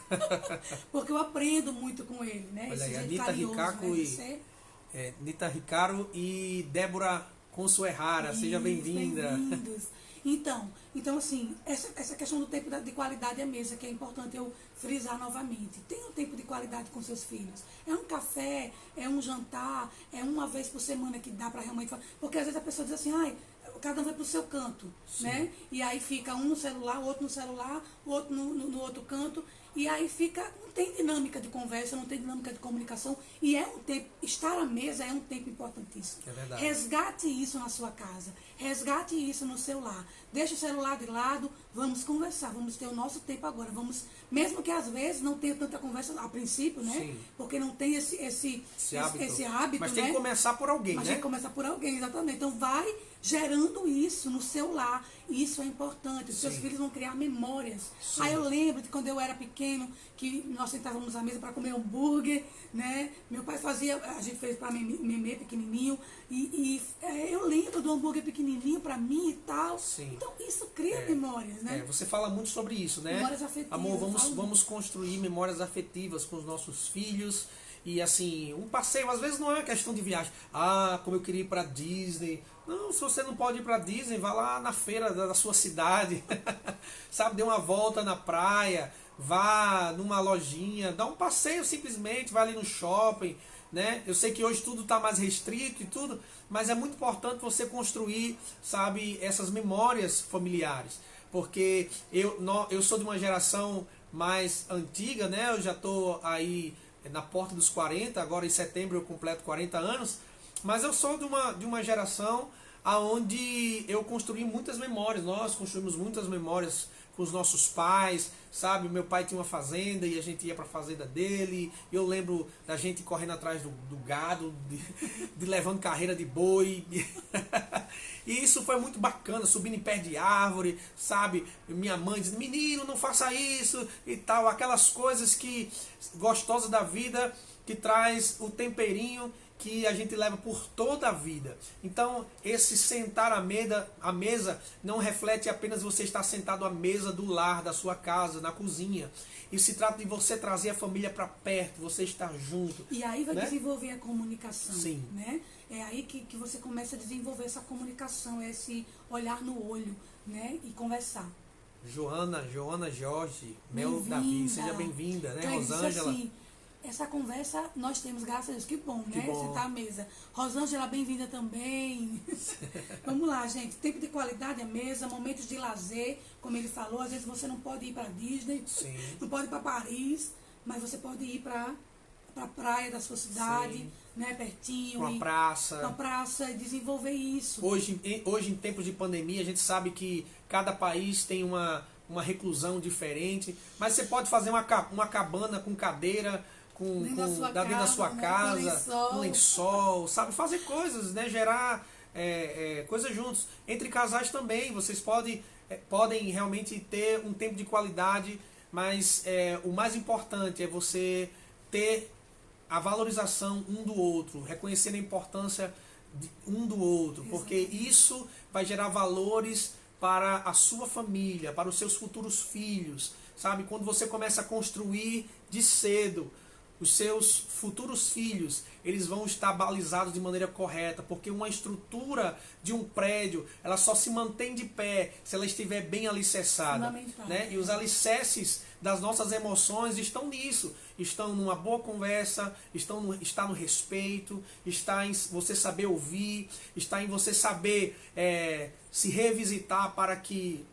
porque eu aprendo muito com ele, né? Olha aí, esse Nita Ricaco, né? Nita Ricaro e Débora Consuerrara, seja bem-vinda. Bem-vindos. Então assim, essa questão do tempo de qualidade à mesa, que é importante eu frisar novamente. Tenha um tempo de qualidade com seus filhos. É um café, é um jantar, é uma vez por semana que dá para realmente falar. Porque às vezes a pessoa diz assim, cada um vai para o seu canto, né? E aí fica um no celular, o outro no celular, o outro no outro canto. E aí não tem dinâmica de conversa, não tem dinâmica de comunicação. E é um tempo, estar à mesa é um tempo importantíssimo. É verdade. Resgate isso na sua casa, resgate isso no seu lar. Deixa o celular de lado, vamos conversar, vamos ter o nosso tempo agora. Mesmo que às vezes não tenha tanta conversa a princípio, né? Sim. Porque não tem esse hábito. Mas tem que começar por alguém, Mas né? tem que começar por alguém, exatamente. Então gerando isso no seu lar. E isso é importante. Os seus Sim. filhos vão criar memórias. Sim. Aí eu lembro de quando eu era pequeno, que nós sentávamos à mesa para comer hambúrguer, né? Meu pai fazia, a gente fez para Memê pequenininho, eu lembro do hambúrguer pequenininho para mim e tal. Sim. Então isso cria memórias, né? Você fala muito sobre isso, né? Memórias afetivas. Amor, vamos construir memórias afetivas com os nossos filhos. E assim, um passeio às vezes não é uma questão de viagem. Ah, como eu queria ir para Disney. Não, se você não pode ir para Disney, vá lá na feira da sua cidade. Sabe, dê uma volta na praia, vá numa lojinha, dá um passeio simplesmente, vai ali no shopping, né? Eu sei que hoje tudo está mais restrito e tudo, mas é muito importante você construir, sabe, essas memórias familiares. Porque eu sou de uma geração mais antiga, né? Eu já estou aí na porta dos 40, agora em setembro eu completo 40 anos, mas eu sou de uma geração onde eu construí muitas memórias, nós construímos muitas memórias com os nossos pais, sabe? Meu pai tinha uma fazenda e a gente ia para a fazenda dele, eu lembro da gente correndo atrás do gado, de levando carreira de boi, e isso foi muito bacana, subindo em pé de árvore, sabe? Minha mãe dizendo, menino, não faça isso e tal, aquelas coisas que gostosas da vida, que traz o temperinho que a gente leva por toda a vida. Então, esse sentar à mesa não reflete apenas você estar sentado à mesa do lar, da sua casa, na cozinha. Isso se trata de você trazer a família para perto, você estar junto. E aí vai, né, desenvolver a comunicação. Sim. Né? É aí que você começa a desenvolver essa comunicação, esse olhar no olho, né? E conversar. Joana Jorge, Mel Davi, seja bem-vinda, né? Rosângela. Assim, essa conversa nós temos, graças a Deus, que bom, que né? Bom. Sentar à mesa. Rosângela, bem-vinda também. Vamos lá, gente. Tempo de qualidade à mesa, momentos de lazer, como ele falou. Às vezes você não pode ir para Disney, Sim. não pode ir para Paris, mas você pode ir para a praia da sua cidade, sim, né? Pertinho. Uma praça. Uma praça, e desenvolver isso. Hoje, em tempos de pandemia, a gente sabe que cada país tem uma reclusão diferente, mas você pode fazer uma cabana com cadeira, dentro da sua casa, um lençol, sabe? Fazer coisas, né? Gerar coisas juntos. Entre casais também, vocês podem realmente ter um tempo de qualidade, mas o mais importante é você ter a valorização um do outro, reconhecer a importância de um do outro, porque isso vai gerar valores para a sua família, para os seus futuros filhos, sabe? Quando você começa a construir de cedo, os seus futuros filhos, eles vão estar balizados de maneira correta, porque uma estrutura de um prédio, ela só se mantém de pé se ela estiver bem alicerçada, né? E os alicerces das nossas emoções estão nisso, estão numa boa conversa, está no respeito, está em você saber ouvir, está em você saber se revisitar para que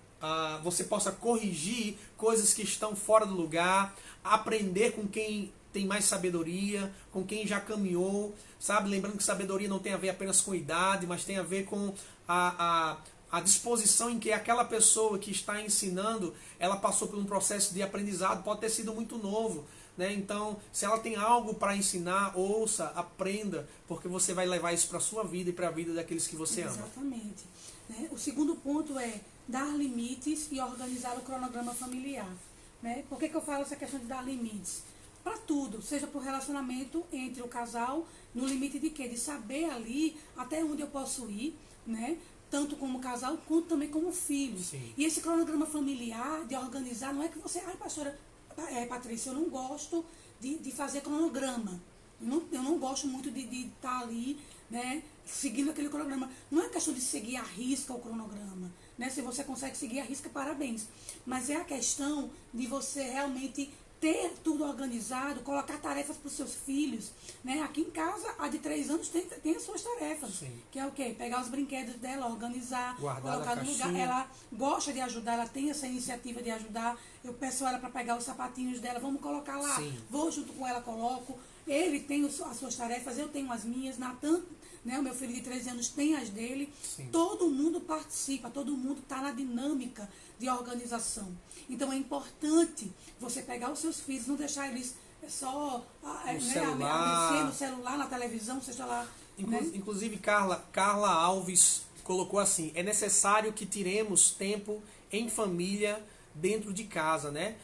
você possa corrigir coisas que estão fora do lugar, aprender com quem tem mais sabedoria, com quem já caminhou, sabe? Lembrando que sabedoria não tem a ver apenas com idade, mas tem a ver com a disposição em que aquela pessoa que está ensinando, ela passou por um processo de aprendizado, pode ter sido muito novo, né? Então, se ela tem algo para ensinar, ouça, aprenda, porque você vai levar isso para a sua vida e para a vida daqueles que você ama. Exatamente. Né? O segundo ponto é dar limites e organizar o cronograma familiar. Né? Por que eu falo essa questão de dar limites? Para tudo, seja para o relacionamento entre o casal, no limite de quê? De saber ali até onde eu posso ir, né? Tanto como casal, quanto também como filho. Sim. E esse cronograma familiar, de organizar, não é que você... Ai, pastora, Patrícia, eu não gosto de fazer cronograma. Eu não gosto muito de estar ali, né, seguindo aquele cronograma. Não é questão de seguir à risca o cronograma. Né? Se você consegue seguir à risca, parabéns. Mas é a questão de você realmente ter tudo organizado, colocar tarefas para os seus filhos. Né? Aqui em casa, a de 3 anos tem as suas tarefas. Sim. Que é o quê? Pegar os brinquedos dela, organizar, guardar colocar no lugar. Ela gosta de ajudar, ela tem essa iniciativa de ajudar. Eu peço ela para pegar os sapatinhos dela, vamos colocar lá. Sim. Vou junto com ela, coloco. Ele tem as suas tarefas, eu tenho as minhas. Natan, né, o meu filho de 13 anos, tem as dele. Sim. Todo mundo participa, todo mundo está na dinâmica de organização. Então é importante você pegar os seus filhos, não deixar eles só no celular, na televisão, seja lá. Inclusive, Carla Alves colocou assim: é necessário que tiremos tempo em família dentro de casa, né?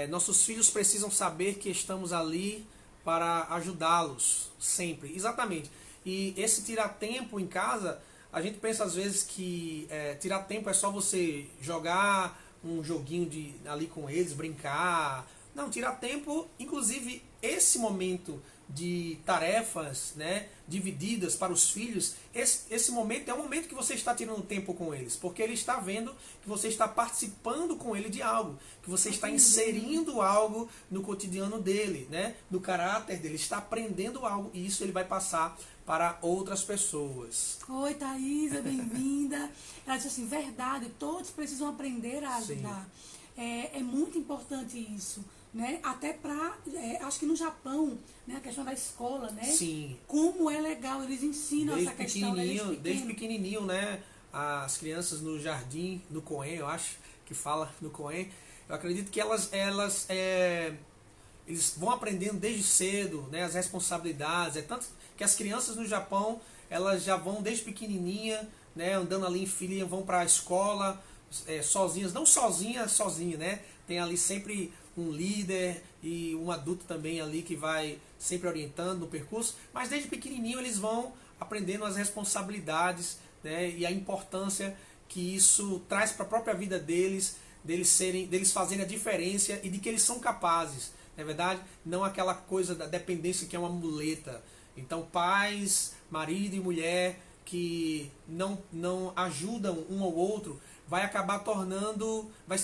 Nossos filhos precisam saber que estamos ali para ajudá-los sempre. Exatamente. E esse tirar tempo em casa, a gente pensa às vezes que tirar tempo é só você jogar um joguinho ali com eles, brincar. Não, tirar tempo, inclusive esse momento de tarefas, né, divididas para os filhos, esse momento é um momento que você está tirando tempo com eles, porque ele está vendo que você está participando com ele de algo, que você está inserindo algo no cotidiano dele, né, no caráter dele, está aprendendo algo, e isso ele vai passar para outras pessoas. Oi, Thaisa, bem-vinda. Ela disse assim, verdade, todos precisam aprender a ajudar. É muito importante isso, né? Até para, acho que no Japão, né, a questão da escola, né? Sim. Como é legal, eles ensinam essa questão desde pequenininho, né? As crianças no jardim, no Koen, eu acho que fala no Koen, eu acredito que eles vão aprendendo desde cedo, né, as responsabilidades. É tanto que as crianças no Japão, elas já vão desde pequenininha, né, andando ali em filinha, vão para a escola sozinhas, não sozinha, né? Tem ali sempre um líder e um adulto também ali que vai sempre orientando no percurso, mas desde pequenininho eles vão aprendendo as responsabilidades, né, e a importância que isso traz para a própria vida deles fazerem a diferença e de que eles são capazes, não é verdade? Não aquela coisa da dependência que é uma muleta. Então pais, marido e mulher que não ajudam um ao outro, vai acabar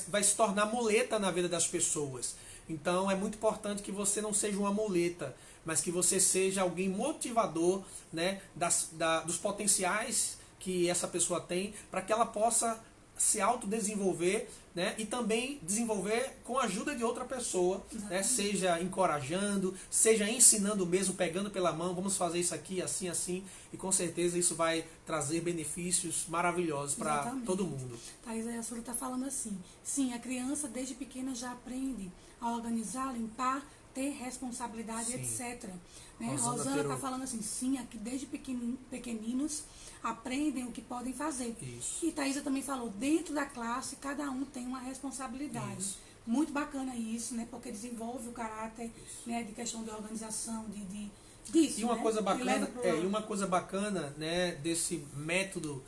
vai se tornar muleta na vida das pessoas. Então é muito importante que você não seja uma muleta, mas que você seja alguém motivador, né, dos potenciais que essa pessoa tem, para que ela possa se autodesenvolver, né, e também desenvolver com a ajuda de outra pessoa, né, seja encorajando, seja ensinando mesmo, pegando pela mão, vamos fazer isso aqui, assim, assim, e com certeza isso vai trazer benefícios maravilhosos para todo mundo. Thaís, a Sura está falando assim, sim, a criança desde pequena já aprende a organizar, limpar, ter responsabilidade, etc. Né? Rosana está falando assim, sim, aqui desde pequeninos aprendem o que podem fazer. Isso. E Thaisa também falou, dentro da classe, cada um tem uma responsabilidade. Isso. Muito bacana isso, né? Porque desenvolve o caráter, né, de questão de organização, disso. E uma, né? coisa bacana, né, desse método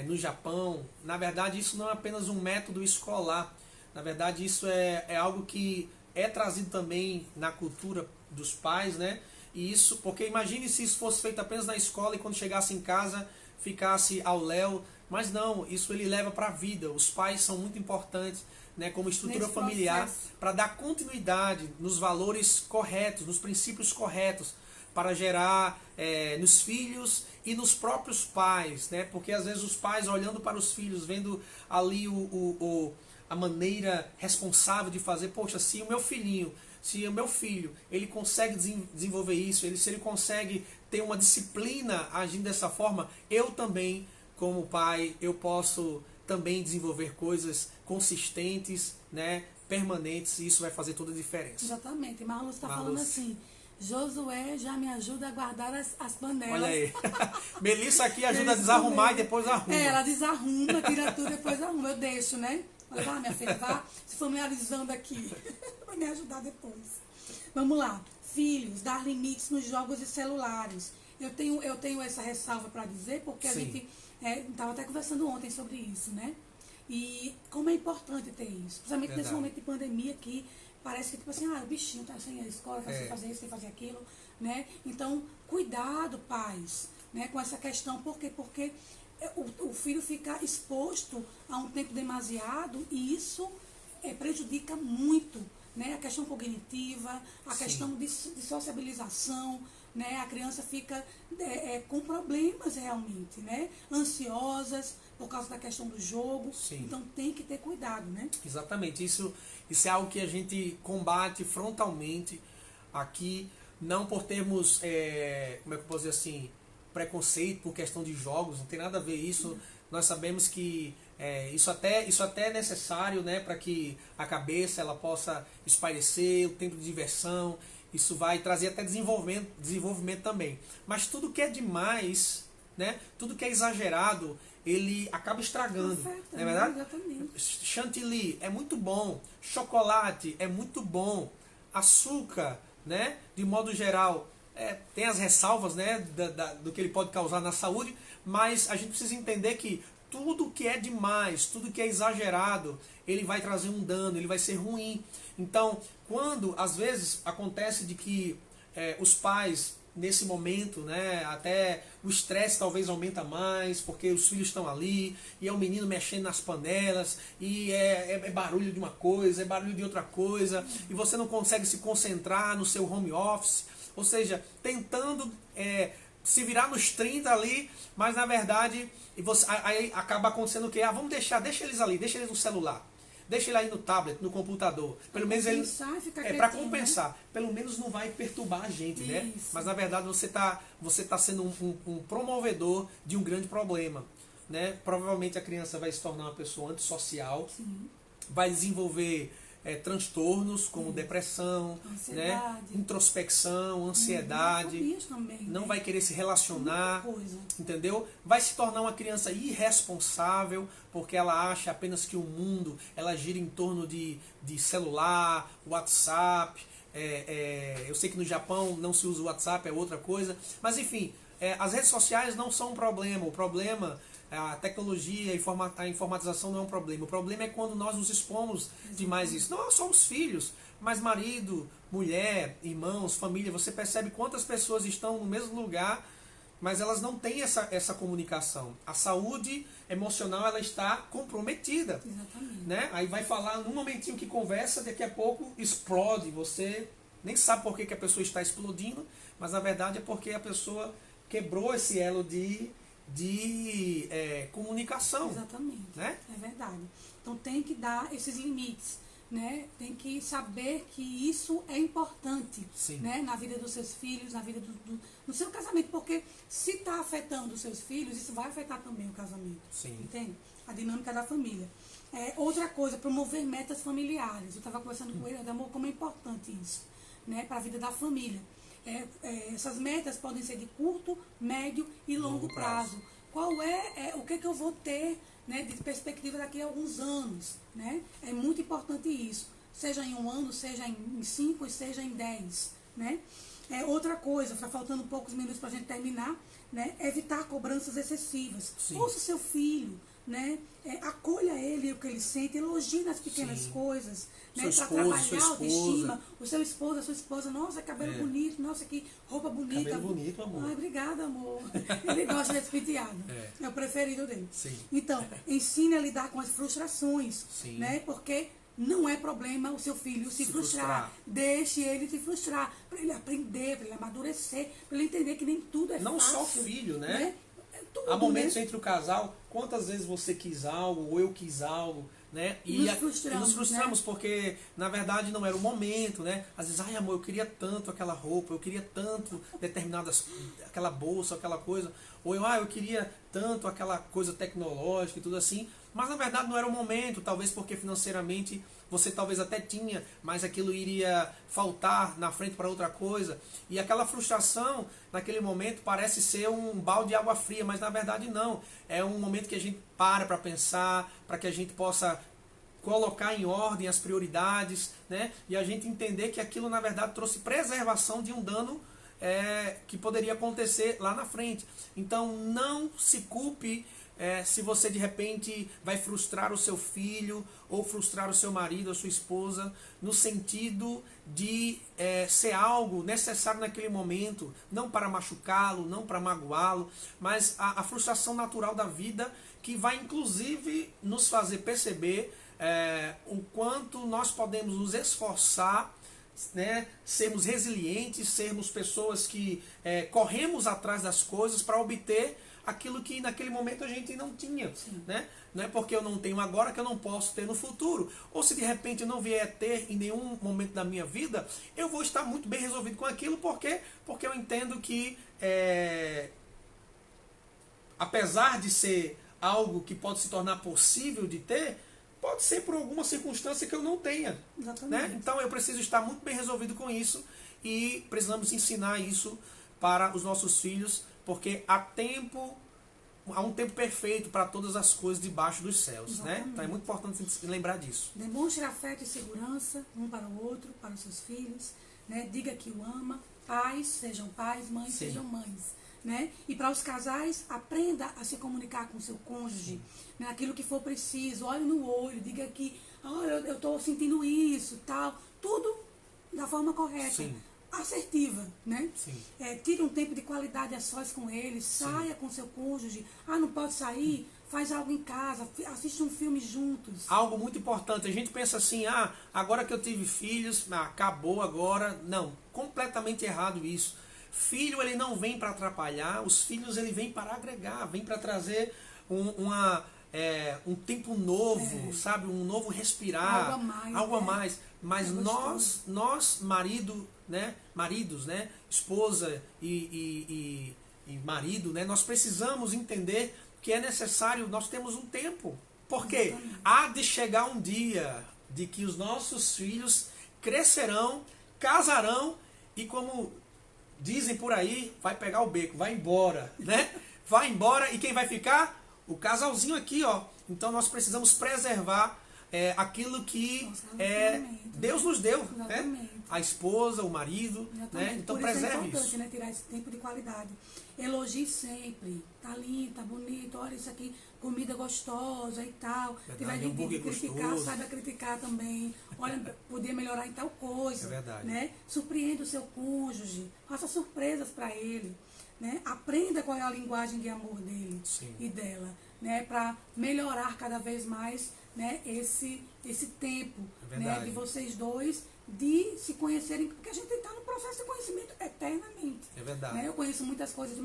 no Japão, na verdade isso não é apenas um método escolar. Na verdade isso é algo que é trazido também na cultura dos pais, né? E isso, porque imagine se isso fosse feito apenas na escola e quando chegasse em casa ficasse ao léu, mas não, isso ele leva para a vida. Os pais são muito importantes, né, como estrutura nesse familiar, para dar continuidade nos valores corretos, nos princípios corretos, para gerar nos filhos e nos próprios pais, né? Porque às vezes os pais olhando para os filhos, vendo ali a maneira responsável de fazer, poxa, se o meu filho, ele consegue desenvolver isso, se ele consegue ter uma disciplina agindo dessa forma, eu também, como pai, eu posso também desenvolver coisas consistentes, né, permanentes, e isso vai fazer toda a diferença. Exatamente. Marluz está falando assim, Josué já me ajuda a guardar as panelas. Olha aí. Melissa aqui ajuda a desarrumar e depois arruma. Ela desarruma, tira tudo e depois arruma. Eu deixo, né? Mas vá, minha filha, vá se familiarizando aqui. Vai me ajudar depois. Vamos lá. Filhos, dar limites nos jogos e celulares. Eu tenho essa ressalva para dizer, porque a gente estava até conversando ontem sobre isso, né? E como é importante ter isso. Principalmente nesse momento de pandemia que parece que, tipo assim, o bichinho tá sem a escola, tá sem fazer isso, sem fazer aquilo, né? Então, cuidado, pais, né, com essa questão. Por quê? Porque o filho fica exposto a um tempo demasiado e isso prejudica muito, né, a questão cognitiva, a questão de sociabilização, né, a criança fica com problemas realmente, né, ansiosas por causa da questão do jogo. Sim. Então tem que ter cuidado, né? Exatamente, isso é algo que a gente combate frontalmente aqui, não por termos, como é que eu posso dizer assim, preconceito por questão de jogos, não tem nada a ver isso. Nós sabemos que isso até é necessário, né, para que a cabeça ela possa espairecer, o tempo de diversão, isso vai trazer até desenvolvimento também. Mas tudo que é demais, né, tudo que é exagerado, ele acaba estragando. Afeta, Não é verdade? Exatamente. Chantilly é muito bom, chocolate é muito bom, açúcar, né, de modo geral, tem as ressalvas, né, do que ele pode causar na saúde, mas a gente precisa entender que tudo que é demais, tudo que é exagerado, ele vai trazer um dano, ele vai ser ruim. Então, quando às vezes acontece de que os pais, nesse momento, né, até o estresse talvez aumenta mais, porque os filhos estão ali, e é o menino mexendo nas panelas, e é barulho de uma coisa, é barulho de outra coisa, e você não consegue se concentrar no seu home office, ou seja, tentando se virar nos 30 ali, mas na verdade aí acaba acontecendo o quê? Vamos deixa eles ali, deixa eles no celular. Deixa ele aí no tablet, no computador. Pelo menos ele. Para compensar. Né? Pelo menos não vai perturbar a gente, isso, né? Mas na verdade você tá sendo um promovedor de um grande problema. Né? Provavelmente a criança vai se tornar uma pessoa antissocial, sim, vai desenvolver transtornos como depressão, né? Introspecção, ansiedade, também, não vai querer se relacionar, entendeu? Vai se tornar uma criança irresponsável, porque ela acha apenas que o mundo ela gira em torno de celular, WhatsApp. Eu sei que no Japão não se usa o WhatsApp, é outra coisa, mas enfim, as redes sociais não são um problema. O problema, a tecnologia, a informatização não é um problema. O problema é quando nós nos expomos demais isso. Não só os filhos, mas marido, mulher, irmãos, família. Você percebe quantas pessoas estão no mesmo lugar, mas elas não têm essa comunicação. A saúde emocional ela está comprometida. Exatamente. Né? Aí vai falar num momentinho que conversa, daqui a pouco explode. Você nem sabe por que a pessoa está explodindo, mas na verdade é porque a pessoa quebrou esse elo de comunicação. Exatamente, né? É verdade. Então tem que dar esses limites, né? Tem que saber que isso é importante, né? Na vida dos seus filhos, na vida no seu casamento, porque se está afetando os seus filhos, isso vai afetar também o casamento. Sim. Entende? A dinâmica da família. Outra coisa, promover metas familiares. Eu estava conversando com ele, amor, como é importante isso, né? Para a vida da família. Essas metas podem ser de curto, médio e longo prazo. Qual o que eu vou ter, né, de perspectiva daqui a alguns anos, né? É muito importante isso. Seja em um ano, seja em 5 e seja em 10, né? Outra coisa, está faltando poucos minutos para a gente terminar, né? Evitar cobranças excessivas. Sim. Ouça o seu filho, né? Acolha ele, o que ele sente, elogie nas pequenas coisas, né? Para trabalhar a autoestima, o seu esposo, a sua esposa, nossa, cabelo bonito, nossa, que roupa bonita. Cabelo bonito, amor. Ai, obrigada, amor. Ele gosta desse penteado. É o preferido dele. Sim. Então, ensine a lidar com as frustrações, né? Porque não é problema o seu filho se frustrar. Deixe ele se frustrar, para ele aprender, para ele amadurecer, para ele entender que nem tudo é não fácil. Não só o filho, né? Tudo, há momentos entre o casal, quantas vezes você quis algo, ou eu quis algo, né? E nos frustramos, né? Porque na verdade não era o momento, né? Às vezes, ai amor, eu queria tanto aquela roupa, eu queria tanto aquela bolsa, aquela coisa, ou eu queria tanto aquela coisa tecnológica e tudo assim, mas na verdade não era o momento, talvez porque financeiramente você talvez até tinha, mas aquilo iria faltar na frente para outra coisa. E aquela frustração, naquele momento, parece ser um balde de água fria, mas na verdade não. É um momento que a gente para pensar, para que a gente possa colocar em ordem as prioridades, né? E a gente entender que aquilo, na verdade, trouxe preservação de um dano que poderia acontecer lá na frente. Então, não se culpe se você de repente vai frustrar o seu filho ou frustrar o seu marido ou sua esposa, no sentido de ser algo necessário naquele momento, não para machucá-lo, não para magoá-lo, mas a frustração natural da vida, que vai inclusive nos fazer perceber o quanto nós podemos nos esforçar, né, sermos resilientes, sermos pessoas que corremos atrás das coisas para obter aquilo que naquele momento a gente não tinha, né? Não é porque eu não tenho agora que eu não posso ter no futuro. Ou se de repente eu não vier a ter em nenhum momento da minha vida, eu vou estar muito bem resolvido com aquilo, porque eu entendo que apesar de ser algo que pode se tornar possível de ter, pode ser por alguma circunstância que eu não tenha. Né? Então eu preciso estar muito bem resolvido com isso, e precisamos ensinar isso para os nossos filhos, porque há tempo há um tempo perfeito para todas as coisas debaixo dos céus, né? Exatamente. Então é muito importante lembrar disso. Demonstre afeto e segurança um para o outro, para os seus filhos, né? Diga que o ama. Pais sejam pais, mães Sim. sejam mães, né? E para os casais, aprenda a se comunicar com seu cônjuge, né? Aquilo que for preciso, olhe no olho, diga que, olha, eu estou sentindo isso, tal, tudo da forma correta. Sim. Assertiva, né? Sim. Tire um tempo de qualidade a sós com ele, saia com seu cônjuge. Ah, não pode sair? Faz algo em casa, assiste um filme juntos. Algo muito importante, a gente pensa assim, agora que eu tive filhos, acabou agora. Não, completamente errado isso. Filho, ele não vem para atrapalhar, os filhos ele vem para agregar, vem para trazer um tempo novo, sabe? Um novo respirar. Algo a mais. Mais. Mas nós maridos, né? Esposa e marido, né? Nós precisamos entender que é necessário, nós temos um tempo. Porque há de chegar um dia de que os nossos filhos crescerão, casarão e, como dizem por aí, vai pegar o beco, vai embora, né? Vai embora e quem vai ficar? O casalzinho aqui, ó. Então nós precisamos preservar aquilo que Deus nos deu, né? A esposa, o marido, né? Então por isso preserve é importante, isso. né? Tirar esse tempo de qualidade. Elogie sempre. Tá lindo, tá bonito, olha isso aqui, comida gostosa e tal. Verdade, Tiver de criticar, gostoso. saiba criticar também. Olha, podia melhorar em tal coisa. É verdade. Né? Surpreenda o seu cônjuge, faça surpresas para ele. Né? Aprenda qual é a linguagem de amor dele Sim. e dela, né? Para melhorar cada vez mais, né? esse tempo, né? De vocês dois de se conhecerem, porque a gente está no processo de conhecimento eternamente. É verdade. Né? Eu conheço muitas coisas,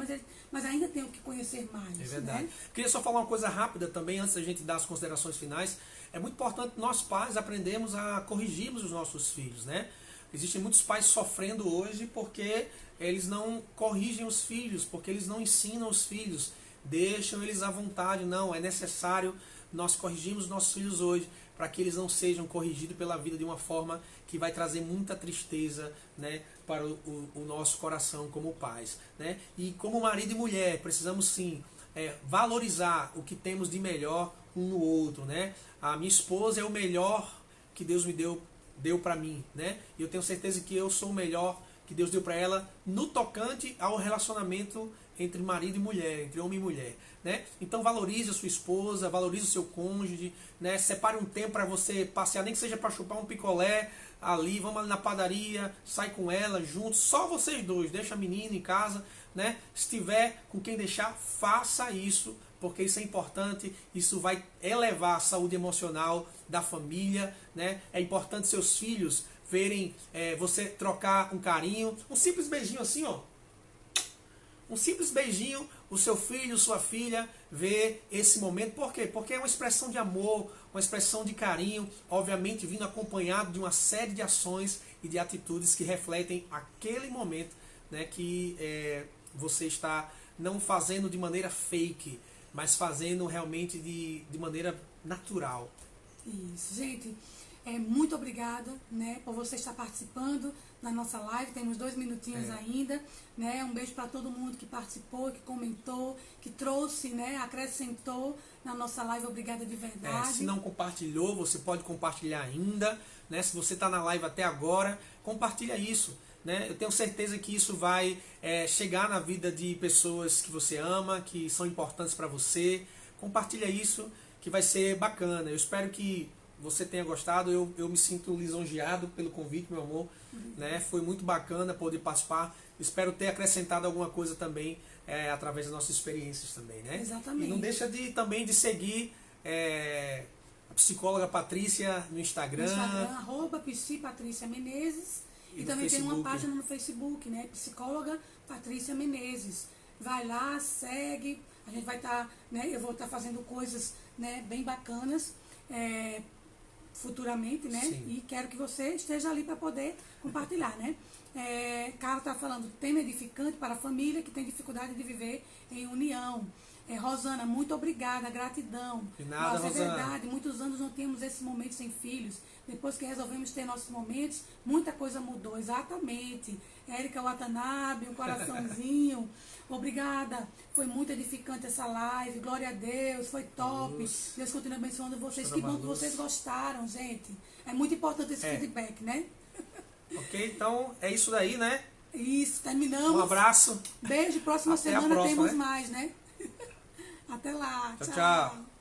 mas ainda tenho que conhecer mais. É verdade. Né? Queria só falar uma coisa rápida também, antes da gente dar as considerações finais. É muito importante nós pais aprendermos a corrigirmos os nossos filhos, né? Existem muitos pais sofrendo hoje porque eles não corrigem os filhos, porque eles não ensinam os filhos, deixam eles à vontade. Não, é necessário nós corrigirmos os nossos filhos hoje, para que eles não sejam corrigidos pela vida de uma forma que vai trazer muita tristeza, né, para o nosso coração como pais, né? E como marido e mulher, precisamos sim valorizar o que temos de melhor um no outro, né? A minha esposa é o melhor que Deus me deu para mim, né? E eu tenho certeza que eu sou o melhor que Deus deu para ela no tocante ao relacionamento entre marido e mulher, entre homem e mulher, né? Então valorize a sua esposa, valorize o seu cônjuge, né? Separe um tempo para você passear, nem que seja para chupar um picolé ali, vamos ali na padaria, sai com ela juntos, só vocês dois, deixa a menina em casa, né? Se tiver com quem deixar, faça isso, porque isso é importante, isso vai elevar a saúde emocional da família, né? É importante seus filhos verem você trocar um carinho, um simples beijinho assim, ó. Um simples beijinho, o seu filho, sua filha vê esse momento. Por quê? Porque é uma expressão de amor, uma expressão de carinho, obviamente vindo acompanhado de uma série de ações e de atitudes que refletem aquele momento, né, que você está não fazendo de maneira fake, mas fazendo realmente de maneira natural. Isso, gente. Muito obrigada, né, por você estar participando na nossa live. Temos 2 minutinhos ainda, né? Um beijo para todo mundo que participou, que comentou, que trouxe, né, acrescentou na nossa live. Obrigada de verdade. Se não compartilhou, você pode compartilhar ainda, né? Se você está na live até agora, compartilha isso, né? Eu tenho certeza que isso vai chegar na vida de pessoas que você ama, que são importantes para você. Compartilha isso, que vai ser bacana. Eu espero que você tenha gostado. Eu me sinto lisonjeado pelo convite, meu amor, né? Foi muito bacana poder participar. Espero ter acrescentado alguma coisa também através das nossas experiências também, né? Exatamente. E não deixa também de seguir a psicóloga Patrícia no Instagram. @psipatriciamenezes. E também Facebook. tem uma página no Facebook, né? Psicóloga Patrícia Menezes. Vai lá, segue. A gente vai estar, né? Eu vou estar fazendo coisas, né, bem bacanas. Futuramente, né? Sim. E quero que você esteja ali para poder compartilhar, né? Carla está falando, tema edificante para a família que tem dificuldade de viver em união. Rosana, muito obrigada, gratidão. De nada, Nossa, Rosana. é verdade, muitos anos não tínhamos esse momento sem filhos. Depois que resolvemos ter nossos momentos, muita coisa mudou, exatamente. Érica Watanabe, um coraçãozinho. Obrigada. Foi muito edificante essa live. Glória a Deus. Foi top. Luz. Deus continue abençoando vocês. Pastora Que bom que Marluz. vocês gostaram, gente. É muito importante esse feedback, né? Ok, então é isso daí, né? Isso, terminamos. Um abraço. Beijo. Próxima Até a semana próxima, temos né? mais, né? Até lá. Tchau, tchau.